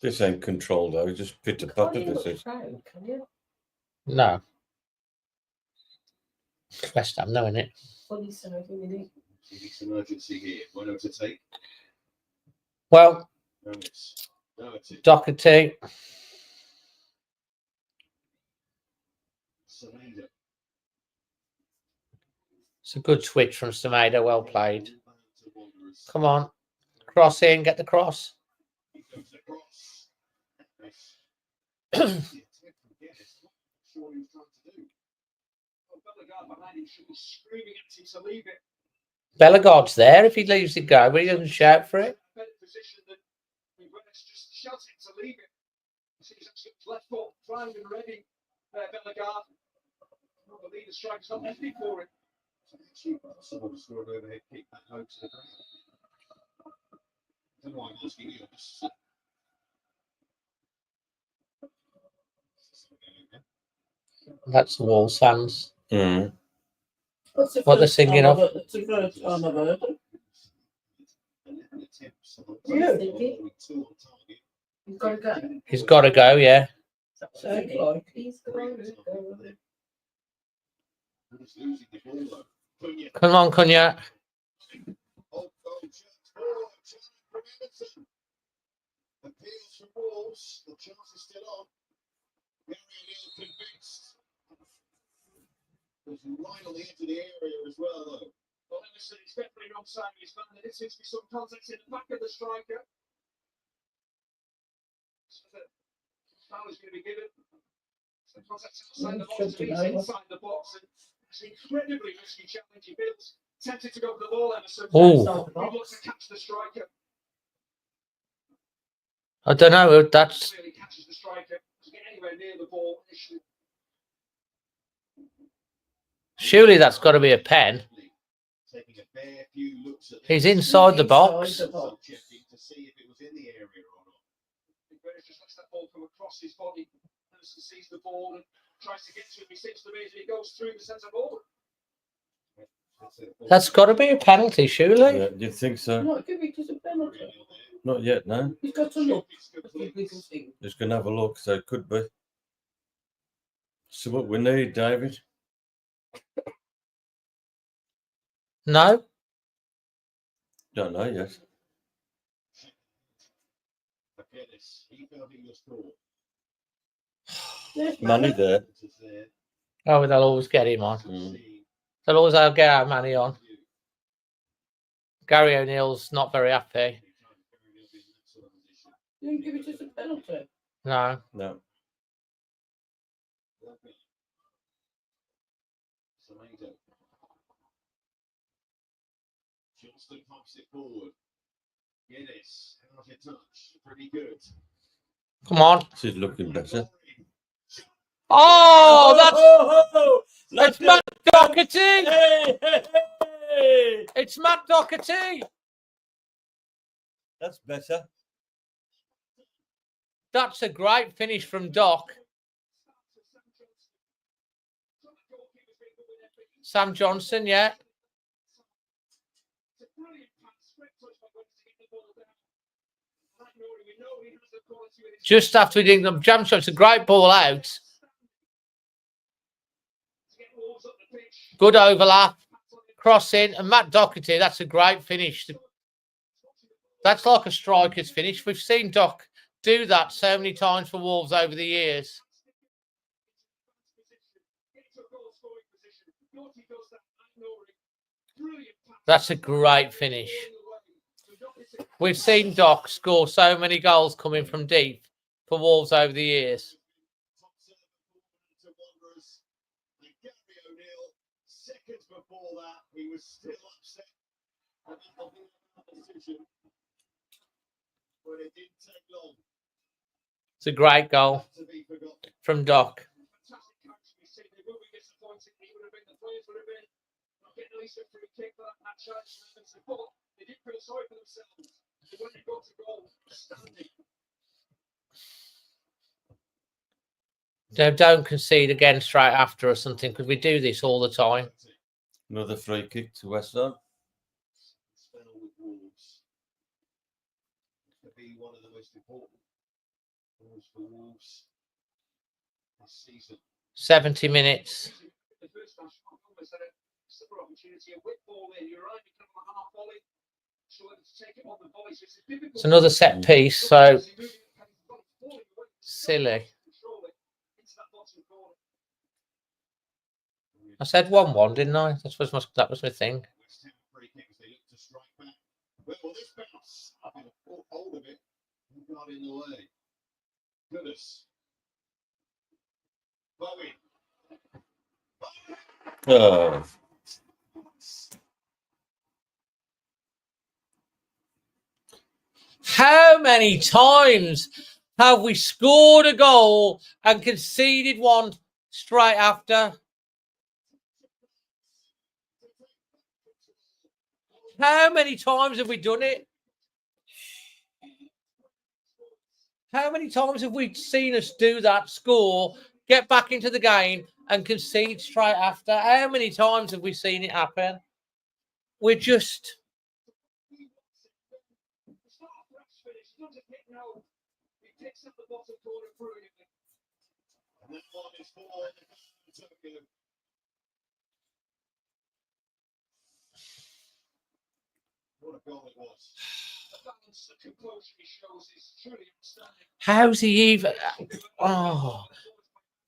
This ain't controlled though. Just pitter patter. This is. Can you? No. West Ham, no, innit? Fully side, really. It's emergency here. Why not to take? Well, No, it's Doherty. Semedo. It's a good switch from Semedo. Well played. Come on. Cross in. Get the cross. He goes across. Bellegarde's there if he leaves it go, but he doesn't shout for it. Just shout it to leave it. He's left foot primed and ready. Bellegarde. The leader striker's not left for it. It's possible to score an overhead kick back home to the ground. I don't know why I'm asking you. That's the wall sands. Mm. That's the What they're first singing time of. That's the first time I've heard it. You've got to go. He's got to go, yeah. Sounds like. Please go. Come on, Cunha. Appeals from Wolves. The chance is still on. Very convinced. There's right on the edge of the area as well, though. Well, Emerson is definitely wrong side of his man. There seems to be some contact in the back of the striker. Foul is going to be given. So contact outside the box, and he's inside the box. And it's an incredibly risky challenge. He feels tempted to go for the ball, Emerson. Ooh. He wants to catch the striker. I don't know. That's Clearly catches the striker. To get anywhere near the ball initially. surely that's got to be a pen. Taking a fair few looks at He's inside the box. Inside the box. checking to see if it was in the area or not. Just lets that ball come across his body. Anderson sees the ball and tries to get to him. He sits to me as he goes through the centre ball. That's got to be a penalty, surely. Yeah, do you think so? Not give it as a penalty. Not yet, no. He's got to look. That's the biggest thing. Just going to have a look, so it could be. So what we need, David? No? Don't know yet. Money there. Oh, they'll always get him on. They'll always get our money on. Gary O'Neill's not very happy. You didn't give it as a penalty. No. No. Johnston pumps it forward. Guinness, how's your touch? Pretty good. Come on. She's looking better. Oh, that's Matt Doherty. Hey, hey, hey. It's Matt Doherty. That's better. That's a great finish from Doc. Sam Johnson, yeah. Just after we did the jump shot, it's a great ball out. Good overlap. Crossing. And Matt Doherty, that's a great finish. That's like a striker's finish. We've seen Doc do that so many times for Wolves over the years. That's a great finish. We've seen Doc score so many goals coming from deep for Wolves over the years. Seconds before that, he was still upset about the decision, but it didn't take long. It's a great goal from Doc. Fantastic coach. We said they will be disappointed. He would have been, the players would have been not getting at least a free kick for that match. But they did feel sorry for themselves. When they got to goal, standing. Don't concede again straight after or something, because we do this all the time. Another free kick to West Ham. Spell with Wolves. To be one of the most important goals for Wolves this season. 70 minutes. The first half, almost had a similar opportunity, a whip ball in. You're right, become a half volley. So to take it on the volley, so it's difficult. It's another set piece, so silly. I said 1-1, didn't I? That was my thing. Well, this bounce, I caught hold of it and got in the way. Goodness. Bowie. Oh. How many times have we scored a goal and conceded one straight after? How many times have we done it? How many times have we seen us do that, score, get back into the game and concede straight after? How many times have we seen it happen? We're just... What a goal it was. The balance, the composure he shows is truly outstanding. How's he even... Oh,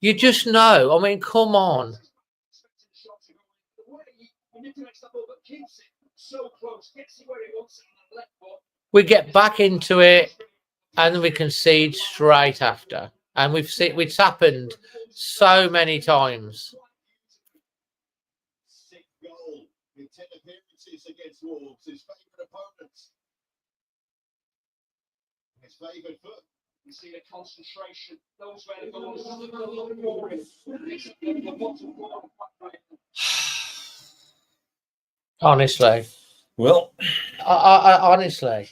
you just know. I mean, come on. We get back into it and then we concede straight after. And we've seen it's happened so many times. Sick goal in 10 appearances against Wolves, his favourite opponents. His favoured foot. You see the concentration. Those where the goals Honestly. Well, I honestly.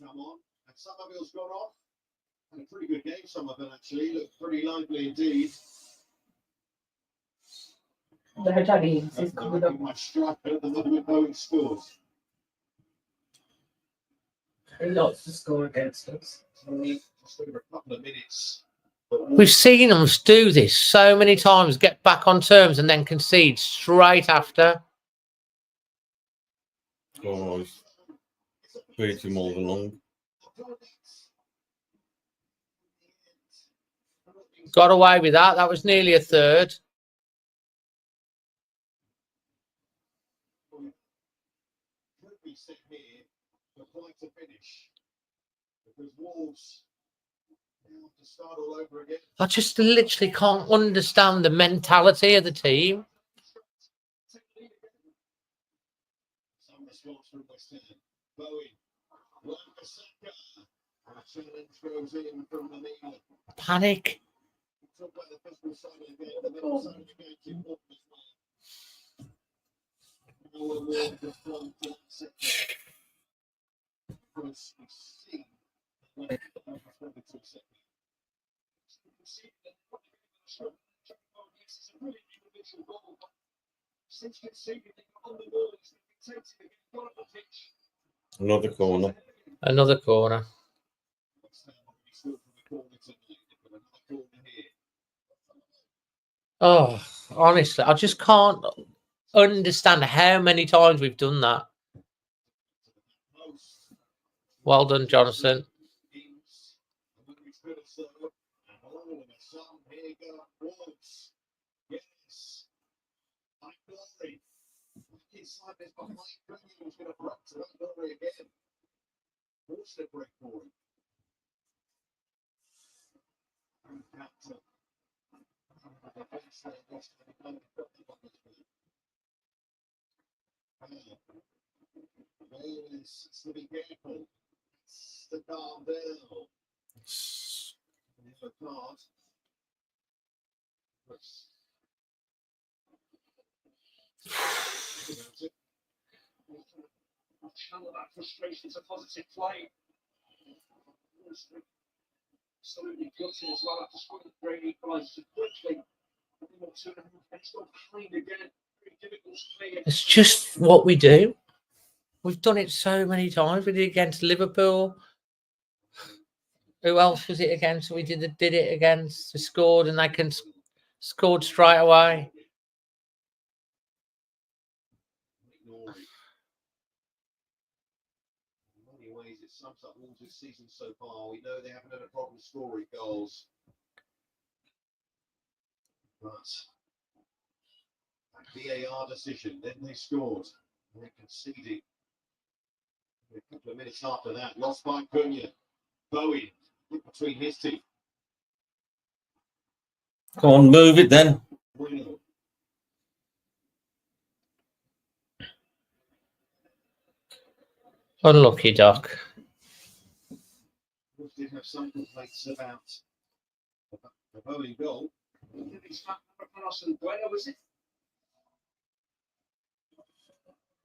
Come on. And Somerville's gone off. Had a pretty good game, Somerville, actually. Looked pretty lively indeed. Is coming up. Much striker at the moment, Bowen scores. He likes to score against us. Just over a couple of minutes. But We've seen them do this so many times, get back on terms and then concede straight after. Oh, he's beat him all along. Got away with that. That was nearly a third. could be set here for quite a finish. Because Wolves have to start all over again. I just literally can't understand the mentality of the team. Some response from West Ham. Bowen. Wan-Bissaka. And a challenge goes in from the middle. Panic. Talk about the physical side of the game, the middle side of the game, keep up as well. Now we'll walk the front to that section. Because we see when it's going to set. You can see that it's a really individual goal, but since conceding, they got on the ball, it's dictating, they've got on the pitch. Another corner. Another corner. Oh, honestly, I just can't understand how many times we've done that. Well done, Jonathan. It's to be careful. It's to calm down. If I can't. Channel that frustration to positive play. Absolutely gutted as well after scoring a great equalizer so quickly. It's got behind again. Very difficult to play. It's just what we do. We've done it so many times. We did it against Liverpool. Who else was it against? We did it against. We scored and they scored straight away. In many ways, it sums up Wolves' season so far. We know they haven't had a problem scoring goals. But a VAR decision, then they scored. And they conceded. A couple of minutes after that, lost by Cunha. Bowen between his teeth. Come on, move it then. Bueno. Unlucky, Doc. Wolves did have some complaints about the Bowen goal. It's not across and Bueno, was it?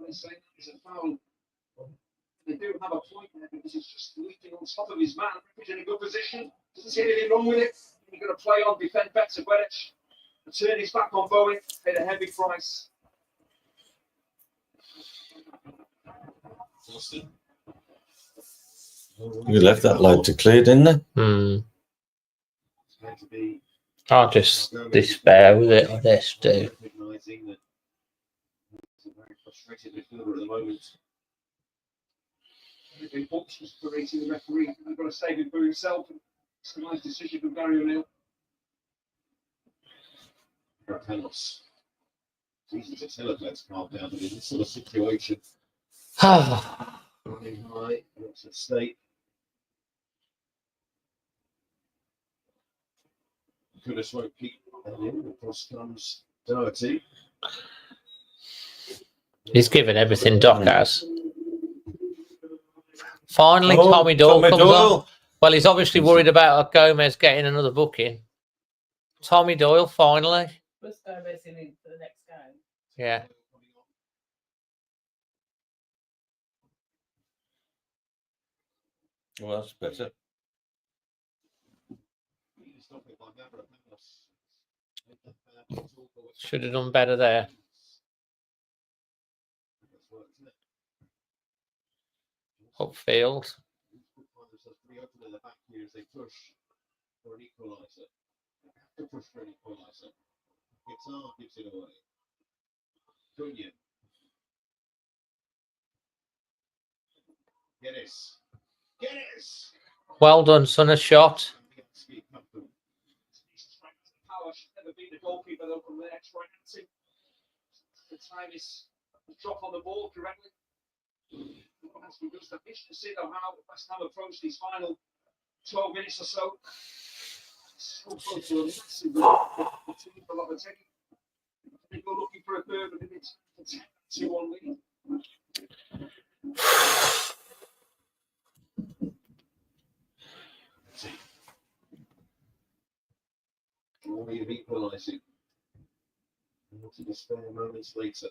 They say it's a foul. They do have a point there because he's just leaping on top of his man. He's in a good position. Doesn't see anything wrong with it. He's going to play on, defend better. Greenwich. Turn his back on Bowen. Paid a heavy price. You left that load to clear, didn't they? It's going to be. I'll just despair with it. This do. Recognizing that he's a very frustrated midfielder at the moment. Been fortunate for rating the referee. You've got to save him for himself. It's a nice decision from Gary O'Neill. Rapelos. It's easy to tell if let's calm down, but in this sort of situation, running high, what's at stake? Goodness won't keep that in. Across comes Doherty. He's given everything Doc has. Finally, Oh, Tommy Doyle Tommy comes Doyle. on. Well, he's obviously worried about Gomez getting another booking. Tommy Doyle, finally. Let's go missing in for the next game. Yeah. Well, that's better. Should have done better there. Upfield. be open in the back here as they push for an equalizer. They have to push for an equalizer. Guitar gives it away. Cunha. Guinness. Guinness! Well done, son. A shot. Power should never be the goalkeeper though from there. Trying to the time is drop on the ball correctly. Has been just a pitch to see though how West Ham approach these final 12 minutes or so. So close to a massive team for Lopetegui. I think we're looking for a third of minute to 2-1 lead. All need of equalising. Not to despair moments later.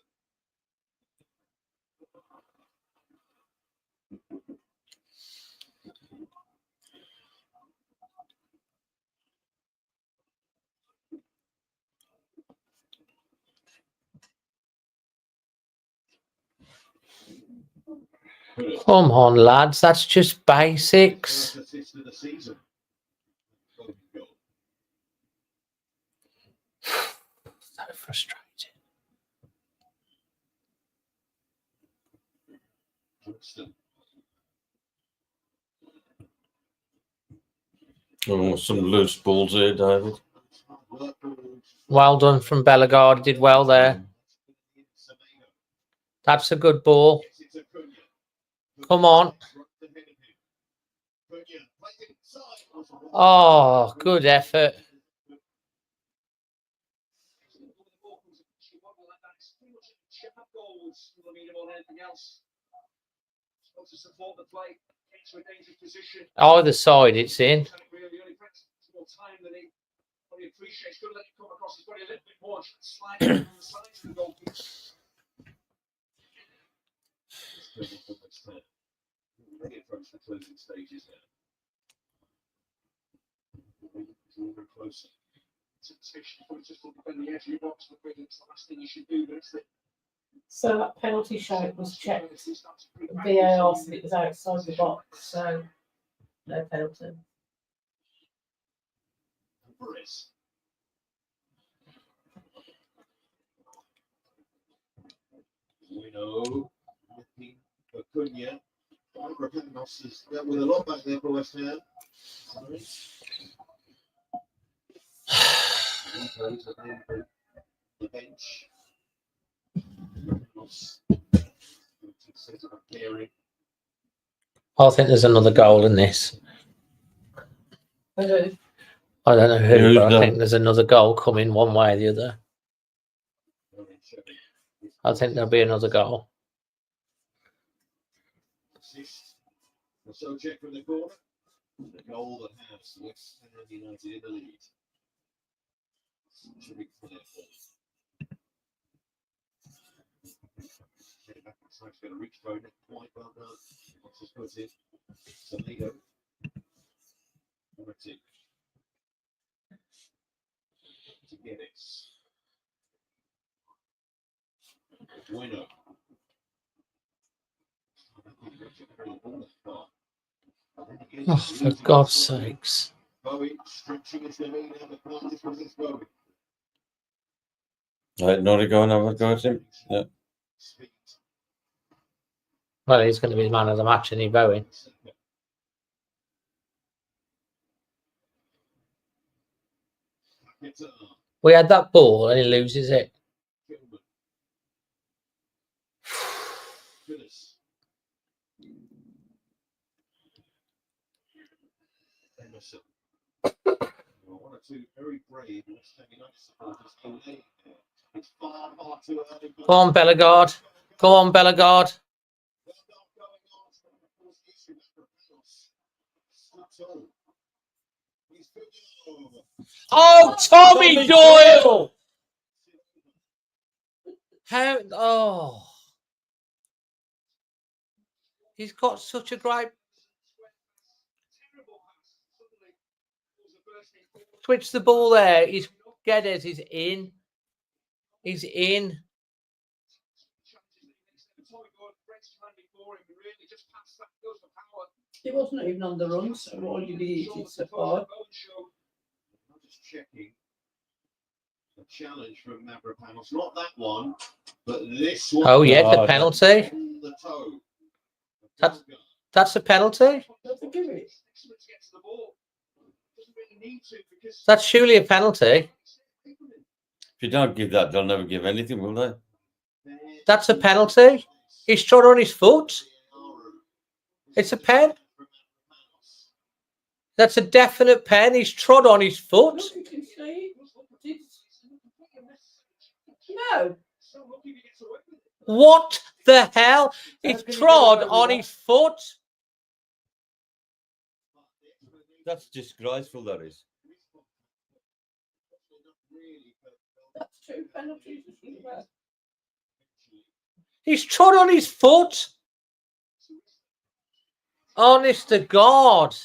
Come on, lads. That's just basics. First assist of the season. So frustrating. Johnston. Oh, some loose balls here, David. Well done from Bellegarde. Did well there. That's a good ball. Come on. Oh, good effort. Either side, it's in. They approach the closing stages now. Moving closer. Just defend the edge of your box, but really it's the last thing you should do. But it's So that penalty shout was checked. VAR said it was outside the box, so no penalty. Briss. We know Cunha. Panos is with a lot back there for West Ham. The bench. I think there's another goal in this. I don't know who, but I think there's another goal coming one way or the other. I think there'll be another goal. So check from the corner. The goal that has West Ham United in the lead. Should be clear for back inside, going to reach for it. Quite well done. What's his put in? Tomato. Lopetegui. To Guinness. Bueno. Oh, for God's sakes. Bowie stretching his lead out the party from this Bowie. Right, not go and have a go at him. Yeah. Well, he's going to be the man of the match, isn't he, Bowen? We had that ball and he loses it. One or two very brave West Ham United supporters. It's far too early. Come on, Bellegarde. Come on, Bellegarde. Oh, Tommy Doyle! How? Oh, he's got such a great. Switch the ball there. He's Guedes. He's in. He's in. He wasn't even on the run, so all you did is a five. I'm just checking. A challenge from Mavropanos. Not that one, but this one. Oh, yeah, the God. penalty. The toe. That's a penalty. Doesn't give it. That's surely a penalty. If you don't give that, they'll never give anything, will they? That's a penalty. He's trod on his foot. It's a pen. That's a definite pen. He's trod on his foot. Look, you can see. No. What the hell? He's trod on his foot. That's disgraceful, that is. That's two penalties. He's trod on his foot. Honest to God.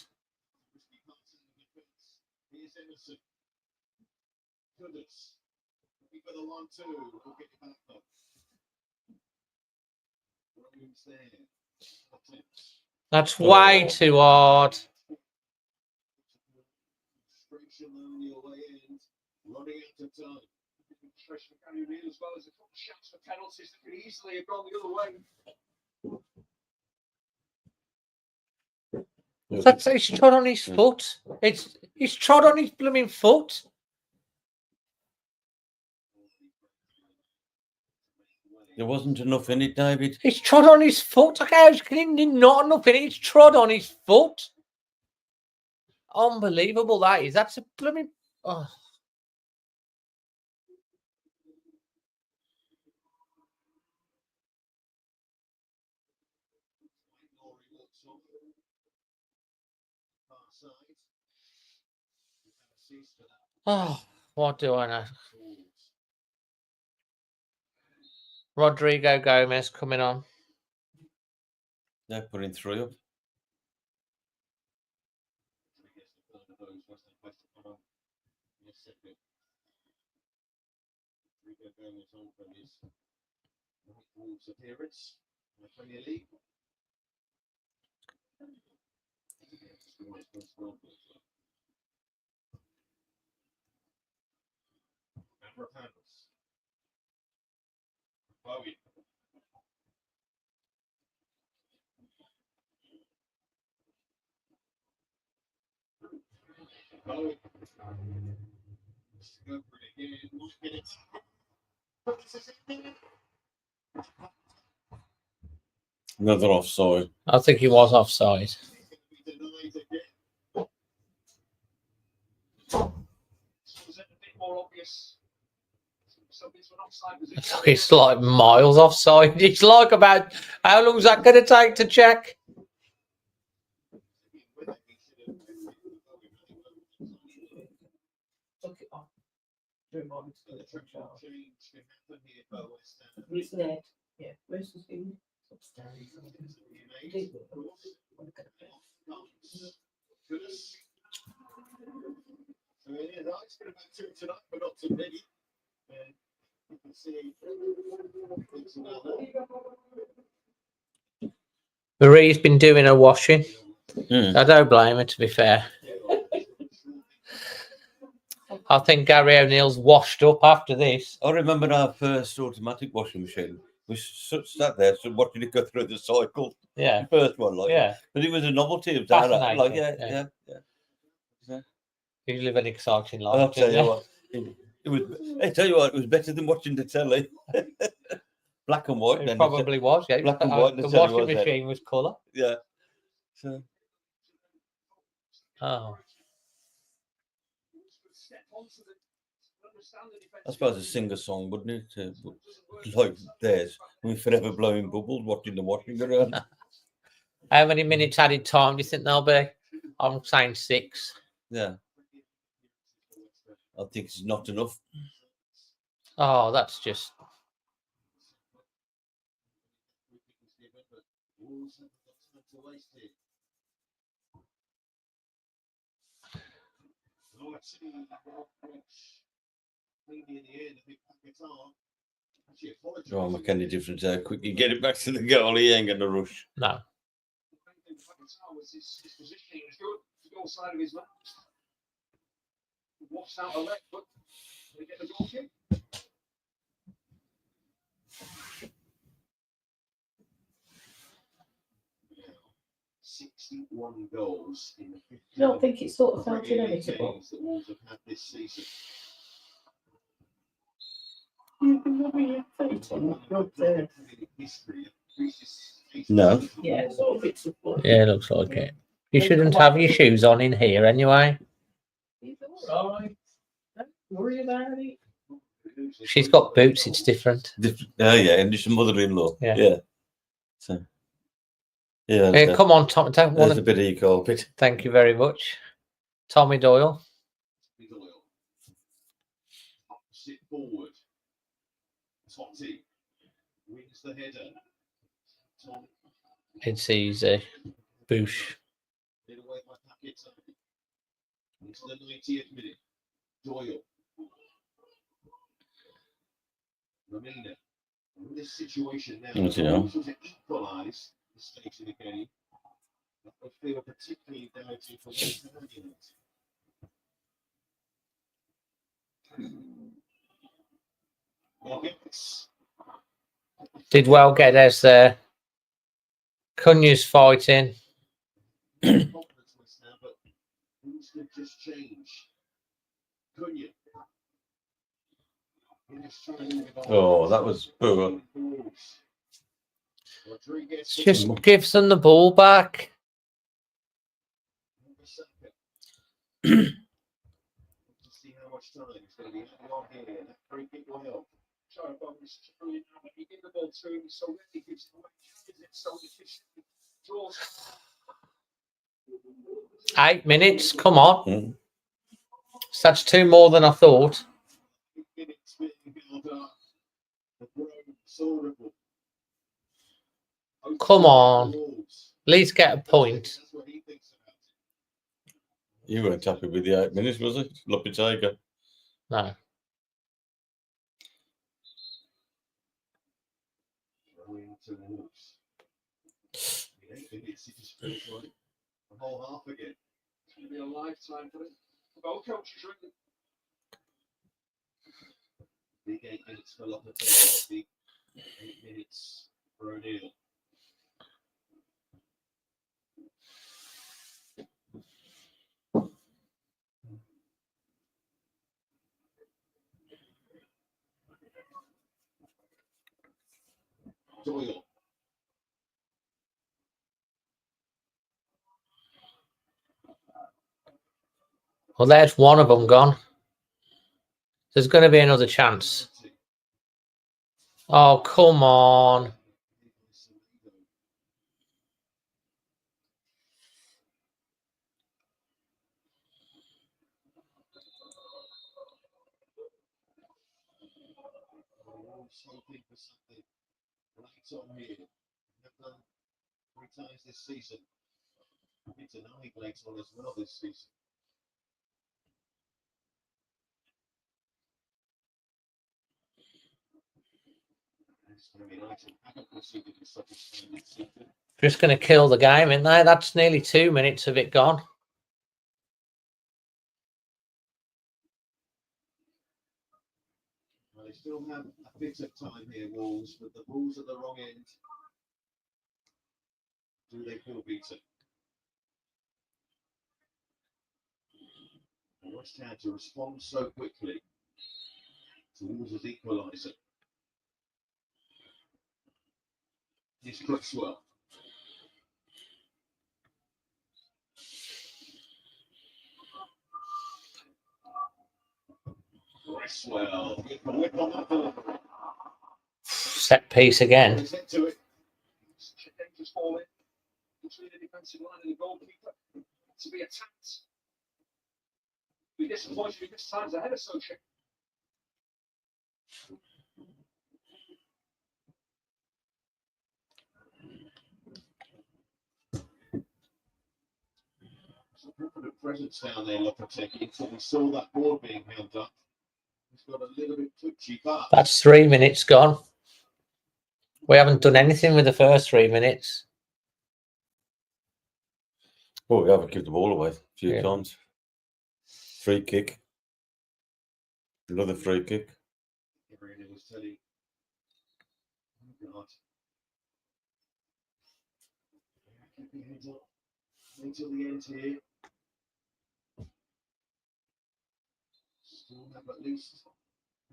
That's way too hard. That's he's trod on his foot. He's trod on his blooming foot. There wasn't enough in it, David. He's trod on his foot. Okay, how can he not enough in it? He's trod on his foot. Unbelievable that is. That's a blooming. Oh. Oh, what do I know? Rodrigo Gomez coming on. They're putting 3 up. Appearance in the Premier League. Bowie. Bowie. Let's go for it again. Look at it. Another offside. I think he was offside. It's like miles offside. It's like about how long is that going to take to check? Took it off. It's there. Yeah. Where's the thing? It's been about 2 tonight, but not too many. You can see Marie's been doing her washing. I don't blame her, to be fair. I think Gary O'Neill's washed up after this. I remember our first automatic washing machine. We sat there watching it go through the cycle. Yeah. The first one, like, Yeah. but it was a novelty. It was Fascinating, like, yeah. yeah. You live an exciting life. I'll tell don't you what. It was. I tell you what, it was better than watching the telly. Black and white. It probably was. Yeah. Black and white. The washing machine was colour. Yeah. So. Oh. I suppose a singer-song, wouldn't it? Like theirs, we forever blowing bubbles, watching the washing around. How many minutes added time do you think there'll be? I'm saying 6. Yeah. I think it's not enough. Oh, that's just. Don't make any difference how quick you get it back to the goal. He ain't going to rush. No. His positioning was good. The goal side of his man. Washed out a leg, but they get the goal kick. 61 goals in the 50. I don't think it sort of felt inevitable. Games that Wolves have had this season. No. Yeah, sort of bits of fun. Yeah, looks like it. You shouldn't have your shoes on in here anyway. He's all right. Don't worry about it. She's got boots, it's different. Oh, yeah, and just a mother-in-law. Yeah. Yeah. So, yeah. Hey, come on, Tom. Don't want There's a to. bit of your carpet. Thank you very much. Tommy Doyle. Sit forward. Totti wins the header. Tom It's easy. Boosh. hit away by Paqueta. Into the 90th minute. Doyle. Lamina. In this situation now, Yes, yeah. to equalise the stakes in the game. That would feel particularly damaging for West Ham United. Did well get us there. Cunha's fighting. Confidence West Ham, but things could just change. Cunha. Oh, that was poor. Just gives them the ball back. See how much time it's going to be on here. That free kick will help. He gave the ball to him, so he gives it away. So efficient. Draws. 8 minutes. Come on. Mm. So that's 2 more than I thought. Come on. At least get a point. You weren't happy with the 8 minutes, was it? Lopetegui. No. The whole half again. It's going to be a lifetime for it. Both coaches really. Big 8 minutes for Lopetegui. Big 8 minutes for O'Neill. Doyle. Well, there's one of them gone. There's going to be another chance. Oh, come on. Hoping for something right on here. They've done 3 times this season. It's an eye late on as well this season. It's going to be nice. I haven't conceded in such a time this season. Just going to kill the game, isn't they? That's nearly 2 minutes of it gone. Well, they still have a bit of time here, Wolves, but the ball's at the wrong end. Do they feel beaten? West Ham to respond so quickly to Wolves' equaliser. This Cresswell. Cresswell with the whip on that ball. Set piece again. He's hit to it. Dangerous ball in between the defensive line and the goalkeeper to be attacked. Be disappointed if this time's ahead of Sochi. So confident presence down there, Lopetegui, until we saw that board being held up. He's got a little bit twitchy, but That's 3 minutes gone. We haven't done anything with the first 3 minutes. Well, we haven't given the ball away a few Yeah. times. Free kick. Another free kick. everyone was telling. Oh God. Keep your heads up until the end here. Still have at least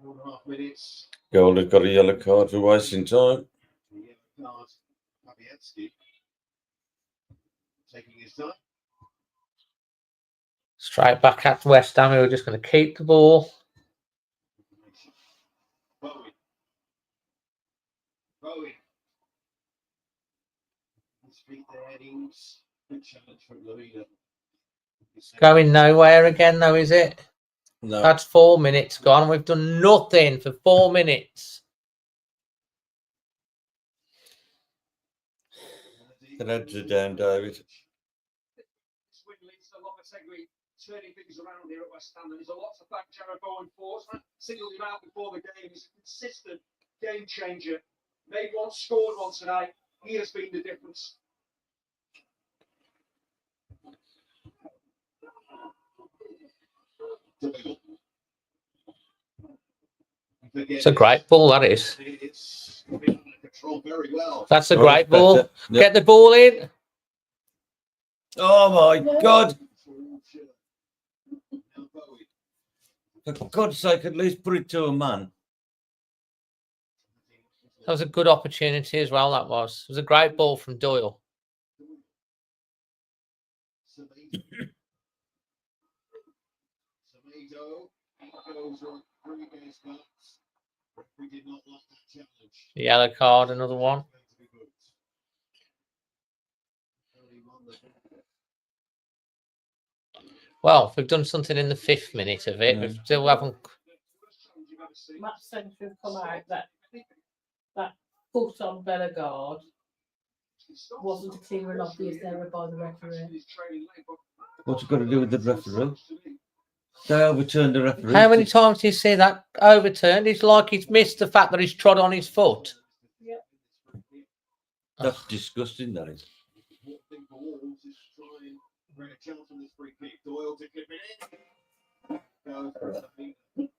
4.5 minutes. Goal has got a yellow card for wasting time. The yellow card, Fabianski taking his time. Straight back at West Ham. We're just going to keep the ball. Bowen. Bowen. His feet, their headings. Good challenge from Louisa. Going nowhere again, though, is it? No. That's 4 minutes gone. We've done nothing for 4 minutes. The heads are down, David. This win leads to Lopetegui turning things around here at West Ham. And there's a lot to thank Jared Bowen for. Singled him out before the game. He's a consistent game changer. Made one, scored one tonight. He has been the difference. It's a great ball, that is. It's been controlled very well. That's a Oh, great that's ball. better. Yep. Get the ball in. Oh my God! For God's sake, at least put it to a man. That was a good opportunity as well, that was. It was a great ball from Doyle. Yellow card, another one. Well, we've done something in the 5th minute of it. Yeah. We still haven't. Match centre have come out that foot on Bellegarde wasn't a clear and obvious error by the referee. What's it got to do with the referee? They overturned the referee. How many times do you see that overturned? It's like he's missed the fact that he's trod on his foot. That's disgusting, that is.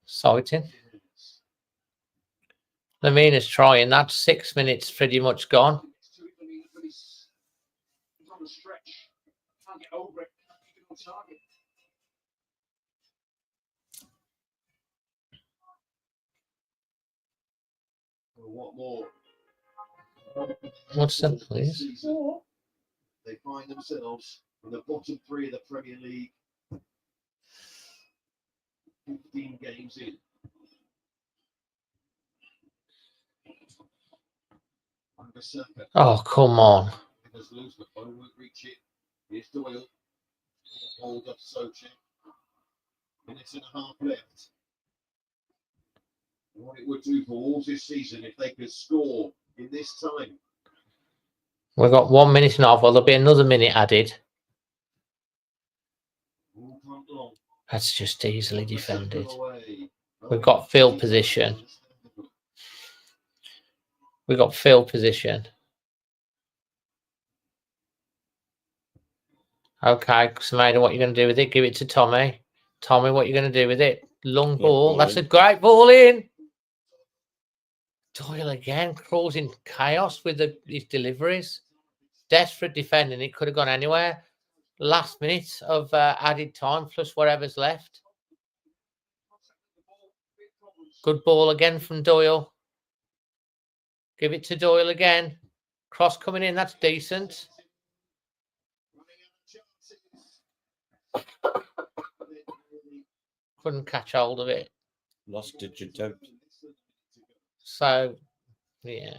Sighting. Lamina's trying. That's 6 minutes pretty much gone. What more? What's that, please? They find themselves in the bottom 3 of the Premier League. 15 games in. Oh, come on. Because Lewis McBone won't reach it. Here's Doyle. Hold up Sochi. Minutes and a half left. What it would do for Wolves this season if they could score in this time. We've got 1 minute and a half. Well, there'll be another minute added. That's just easily defended. We've got field position. We've got field position. Okay, Samada, what are you going to do with it? Give it to Tommy. Tommy, what are you going to do with it? Long ball. That's a great ball in. Doyle again, causing chaos with his deliveries. Desperate defending. It could have gone anywhere. Last minute of added time plus whatever's left. Good ball again from Doyle. Give it to Doyle again. Cross coming in. That's decent. Couldn't catch hold of it. Lost it, you don't. So, yeah.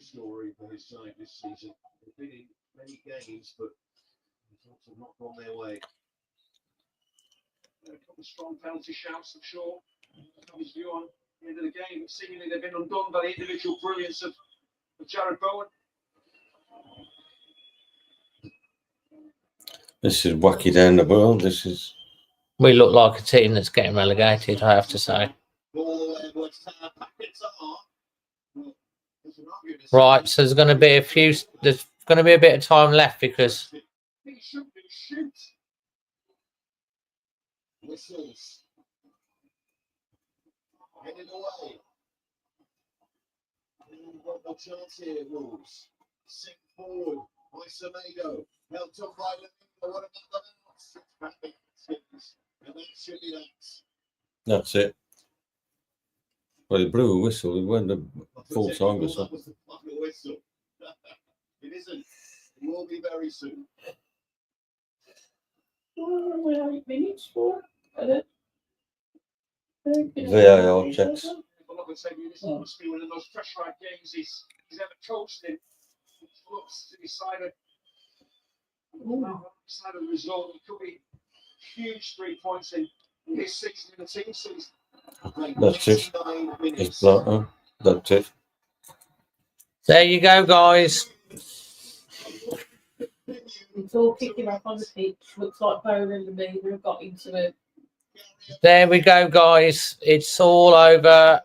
Story for his side this season. They've been in many games, but results have not gone their way. A couple of strong penalty shouts, I'm sure. His view on the end of the game. Seemingly they've been undone by the individual brilliance of Jared Bowen. This is wacky down the world. This is. We look like a team that's getting relegated, I have to say. Right, so there's going to be there's going to be a bit of time left because Whistles. Headed away. We've got no chance here, Wolves. Sink forward by Semedo. Helped up by Lemina. What about the mouse? And that should be that. That's it. Well, he blew a whistle. It went a full time whistle. That was the final whistle. It isn't. It will be very soon. We're 8 minutes for it. VAR checks. Lopetegui, this must be one of the most pressurised games he's ever coached in. Looks to decide a result. It could be huge 3 points in this season in the team season. That's it. It's blown. That's it. there you go, guys. It's all kicking up on the pitch. Looks like Bowen and Lemina have got into it. There we go, guys. It's all over.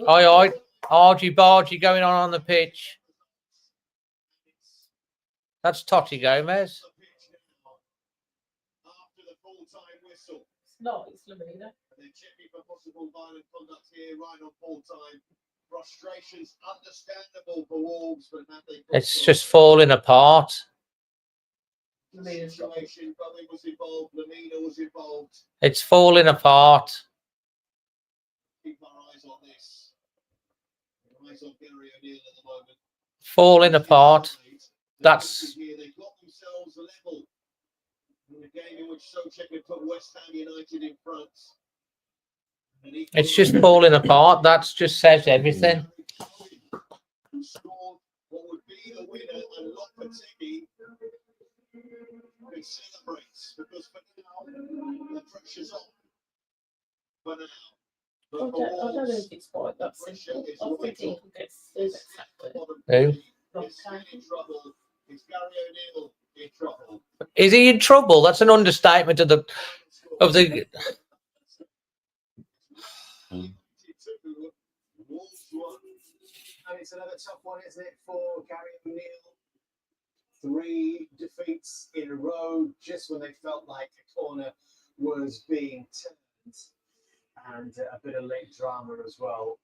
Aye, argy bargy going on the pitch. That's Totti Gomez. After the full-time whistle. It's not, it's Lemina. They're checking for possible violent conduct here, right on full-time. Frustrations understandable for Wolves, but now they. It's just falling apart. Lemina's got it. Situation, Bowen was involved, Lemina was involved. It's falling apart. Keep our eyes on this. Eyes on Gary O'Neill at the moment. Falling apart. That's They've got themselves level in the game in which Souček had put West Ham United in front. it's just falling apart. That just says everything. Who scored what would be the winner, and Lopetegui celebrates because for now the pressure's on. For now. I don't know if it's quite that simple. I think he can get exactly. Who? It's in trouble. It's Gary O'Neill in trouble. Is he in trouble? That's an understatement of the. Wolves won. And it's another tough one, isn't it, for Gary O'Neill? 3 defeats in a row, just when they felt like a corner was being turned. And a bit of late drama as well,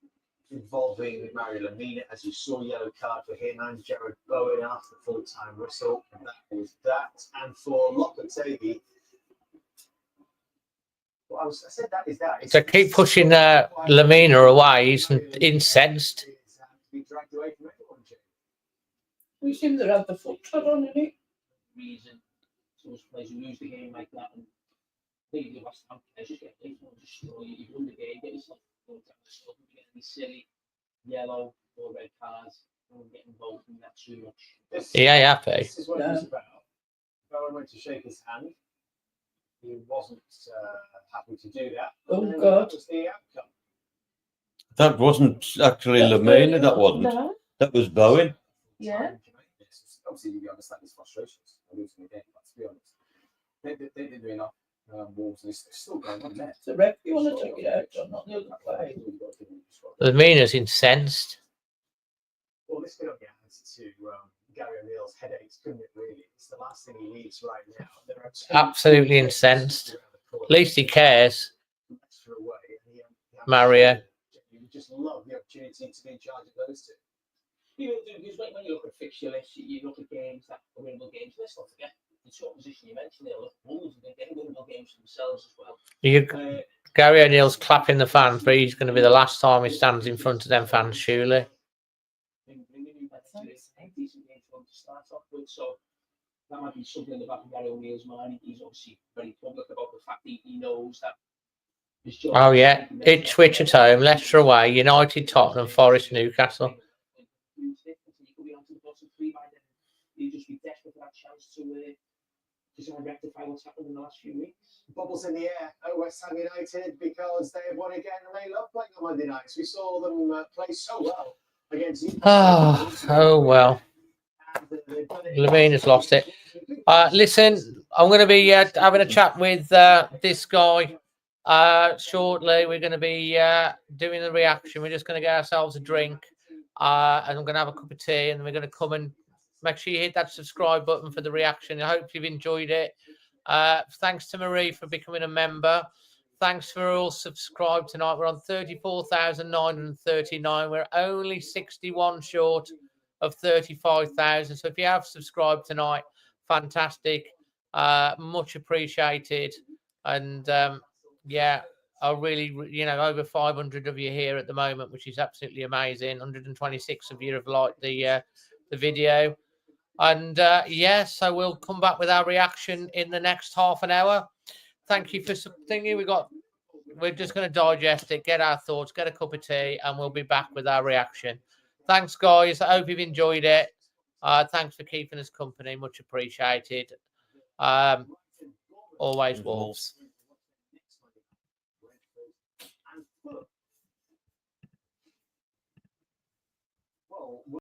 involving Mario Lemina, as you saw, yellow card for him, and Jared Bowen after the full-time whistle. And that was that. And for Lopetegui, well, I said that is that. To keep pushing Lemina away, he's incensed. Be dragged away from everyone, Jim. We seem to have the foot trod on in it. Reason those players who lose the game like that, and maybe the West Ham players just get you won the game, get yourself get any silly yellow or red cards, and get involved in that too much. Yeah, happy. This is what it was about. Bowen went to shake his hand. He wasn't happy to do that. Oh, And God. That was the outcome. That wasn't actually Lemina. That wasn't. No, That was Bowen. yeah. Obviously, you understand his frustrations. Losing the game, but to be honest, they didn't do enough. Wolves, and it's still going on there. So, Rep, you want to take it out, John, not the other way. Lemina's incensed. Well, this could have added to Gary O'Neill's headaches, couldn't it? Really, it's the last thing he needs right now. There are two Absolutely incensed. At least he cares. extra away, and Mario. You just love the opportunity to be in charge of those two. You will do, because when you look at fixture lists, you look at games that are winnable games. Let's not forget the sort of position you mentioned there. Look, Wolves are getting winnable games for themselves as well. Gary O'Neill's clapping the fans, but he's going to be the last time he stands in front of them fans, surely. Decent game for him to start off with, so that might be something in the back of Gary O'Neill's mind. He's obviously very public about the fact that he knows that his job. Oh, yeah. Ipswich at home, Leicester away, United, Tottenham, Forest, Newcastle. He could be on to the bottom 3 by then. He'd just be desperate for that chance to try and rectify what's happened in the last few weeks. Bubbles in the air at West Ham United because they have won again and they love playing on Monday nights. We saw them play so well Oh well. Lemina's lost it. Listen, I'm going to be having a chat with this guy shortly. We're going to be doing the reaction. We're just going to get ourselves a drink, and I'm going to have a cup of tea, and we're going to come and make sure you hit that subscribe button for the reaction. I hope you've enjoyed it. Thanks to Marie for becoming a member. Thanks for all subscribed tonight. We're on 34,939. We're only 61 short of 35,000. So if you have subscribed tonight, fantastic. Much appreciated. And yeah, I really, over 500 of you here at the moment, which is absolutely amazing. 126 of you have liked the video. And yeah, so we'll come back with our reaction in the next half an hour. Thank you for thinking. We're just going to digest it, get our thoughts, get a cup of tea, and we'll be back with our reaction. Thanks, guys. I hope you've enjoyed it. Thanks for keeping us company. Much appreciated. Always Wolves.